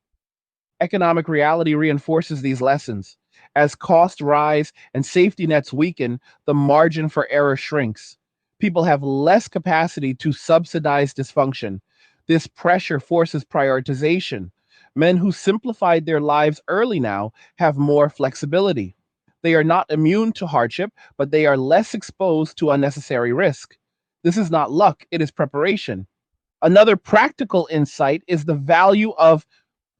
Economic reality reinforces these lessons. As costs rise and safety nets weaken, the margin for error shrinks. People have less capacity to subsidize dysfunction. This pressure forces prioritization. Men who simplified their lives early now have more flexibility. They are not immune to hardship, but they are less exposed to unnecessary risk. This is not luck, it is preparation. Another practical insight is the value of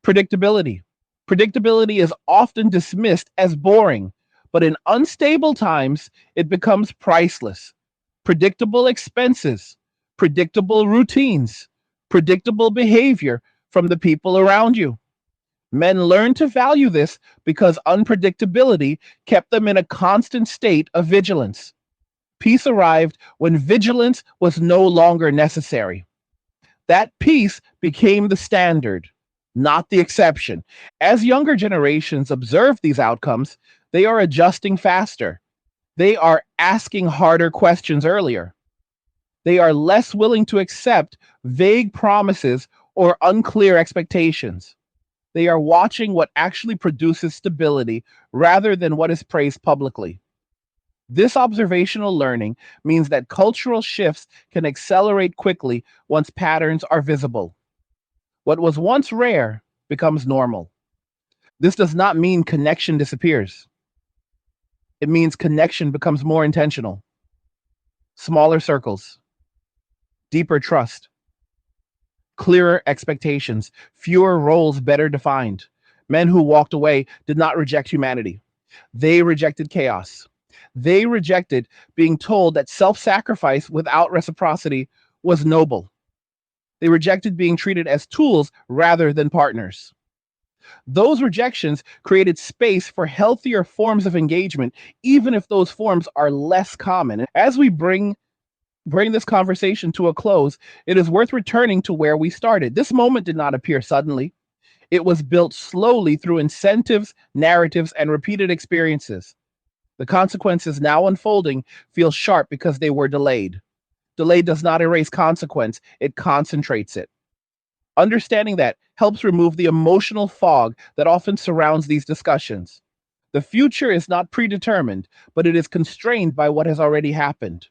predictability. Predictability is often dismissed as boring, but in unstable times, it becomes priceless. Predictable expenses, predictable routines, predictable behavior from the people around you. Men learned to value this because unpredictability kept them in a constant state of vigilance. Peace arrived when vigilance was no longer necessary. That peace became the standard, not the exception. As younger generations observe these outcomes, they are adjusting faster. They are asking harder questions earlier. They are less willing to accept vague promises or unclear expectations. They are watching what actually produces stability rather than what is praised publicly. This observational learning means that cultural shifts can accelerate quickly once patterns are visible. What was once rare becomes normal. This does not mean connection disappears. It means connection becomes more intentional, smaller circles, deeper trust, clearer expectations, fewer roles better defined. Men who walked away did not reject humanity. They rejected chaos. They rejected being told that self sacrifice without reciprocity was noble. They rejected being treated as tools rather than partners. Those rejections created space for healthier forms of engagement, even if those forms are less common. As we bring this conversation to a close, it is worth returning to where we started. This moment did not appear suddenly. It was built slowly through incentives, narratives, and repeated experiences. The consequences now unfolding feel sharp because they were delayed. Delay does not erase consequence, it concentrates it. Understanding that helps remove the emotional fog that often surrounds these discussions. The future is not predetermined, but it is constrained by what has already happened.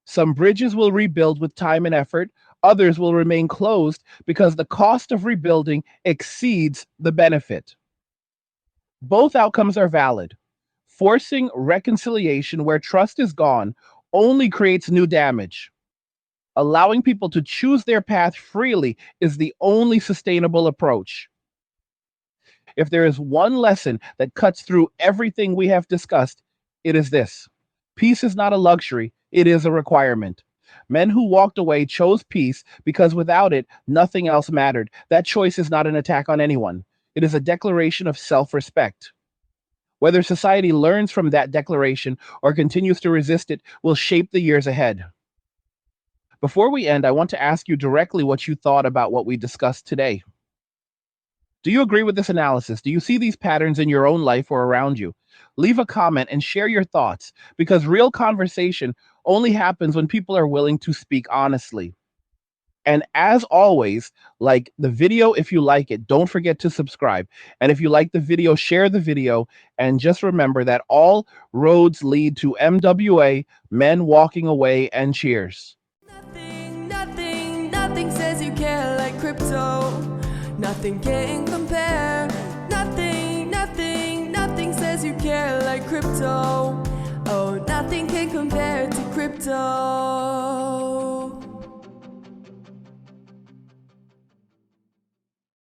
Some bridges will rebuild with time and effort, others will remain closed because the cost of rebuilding exceeds the benefit. Both outcomes are valid. Forcing reconciliation where trust is gone only creates new damage. Allowing people to choose their path freely is the only sustainable approach. If there is one lesson that cuts through everything we have discussed, it is this: peace is not a luxury, it is a requirement. Men who walked away chose peace because without it, nothing else mattered. That choice is not an attack on anyone, it is a declaration of self respect. Whether society learns from that declaration or continues to resist it will shape the years ahead. Before we end, I want to ask you directly what you thought about what we discussed today. Do you agree with this analysis? Do you see these patterns in your own life or around you? Leave a comment and share your thoughts because real conversation only happens when people are willing to speak honestly. And as always, like the video if you like it, don't forget to subscribe. And if you like the video, share the video. And just remember that all roads lead to MWA, men walking away, and cheers. Nothing says you care like crypto. Nothing can compare. Nothing says you care like crypto. Oh, nothing can compare to crypto.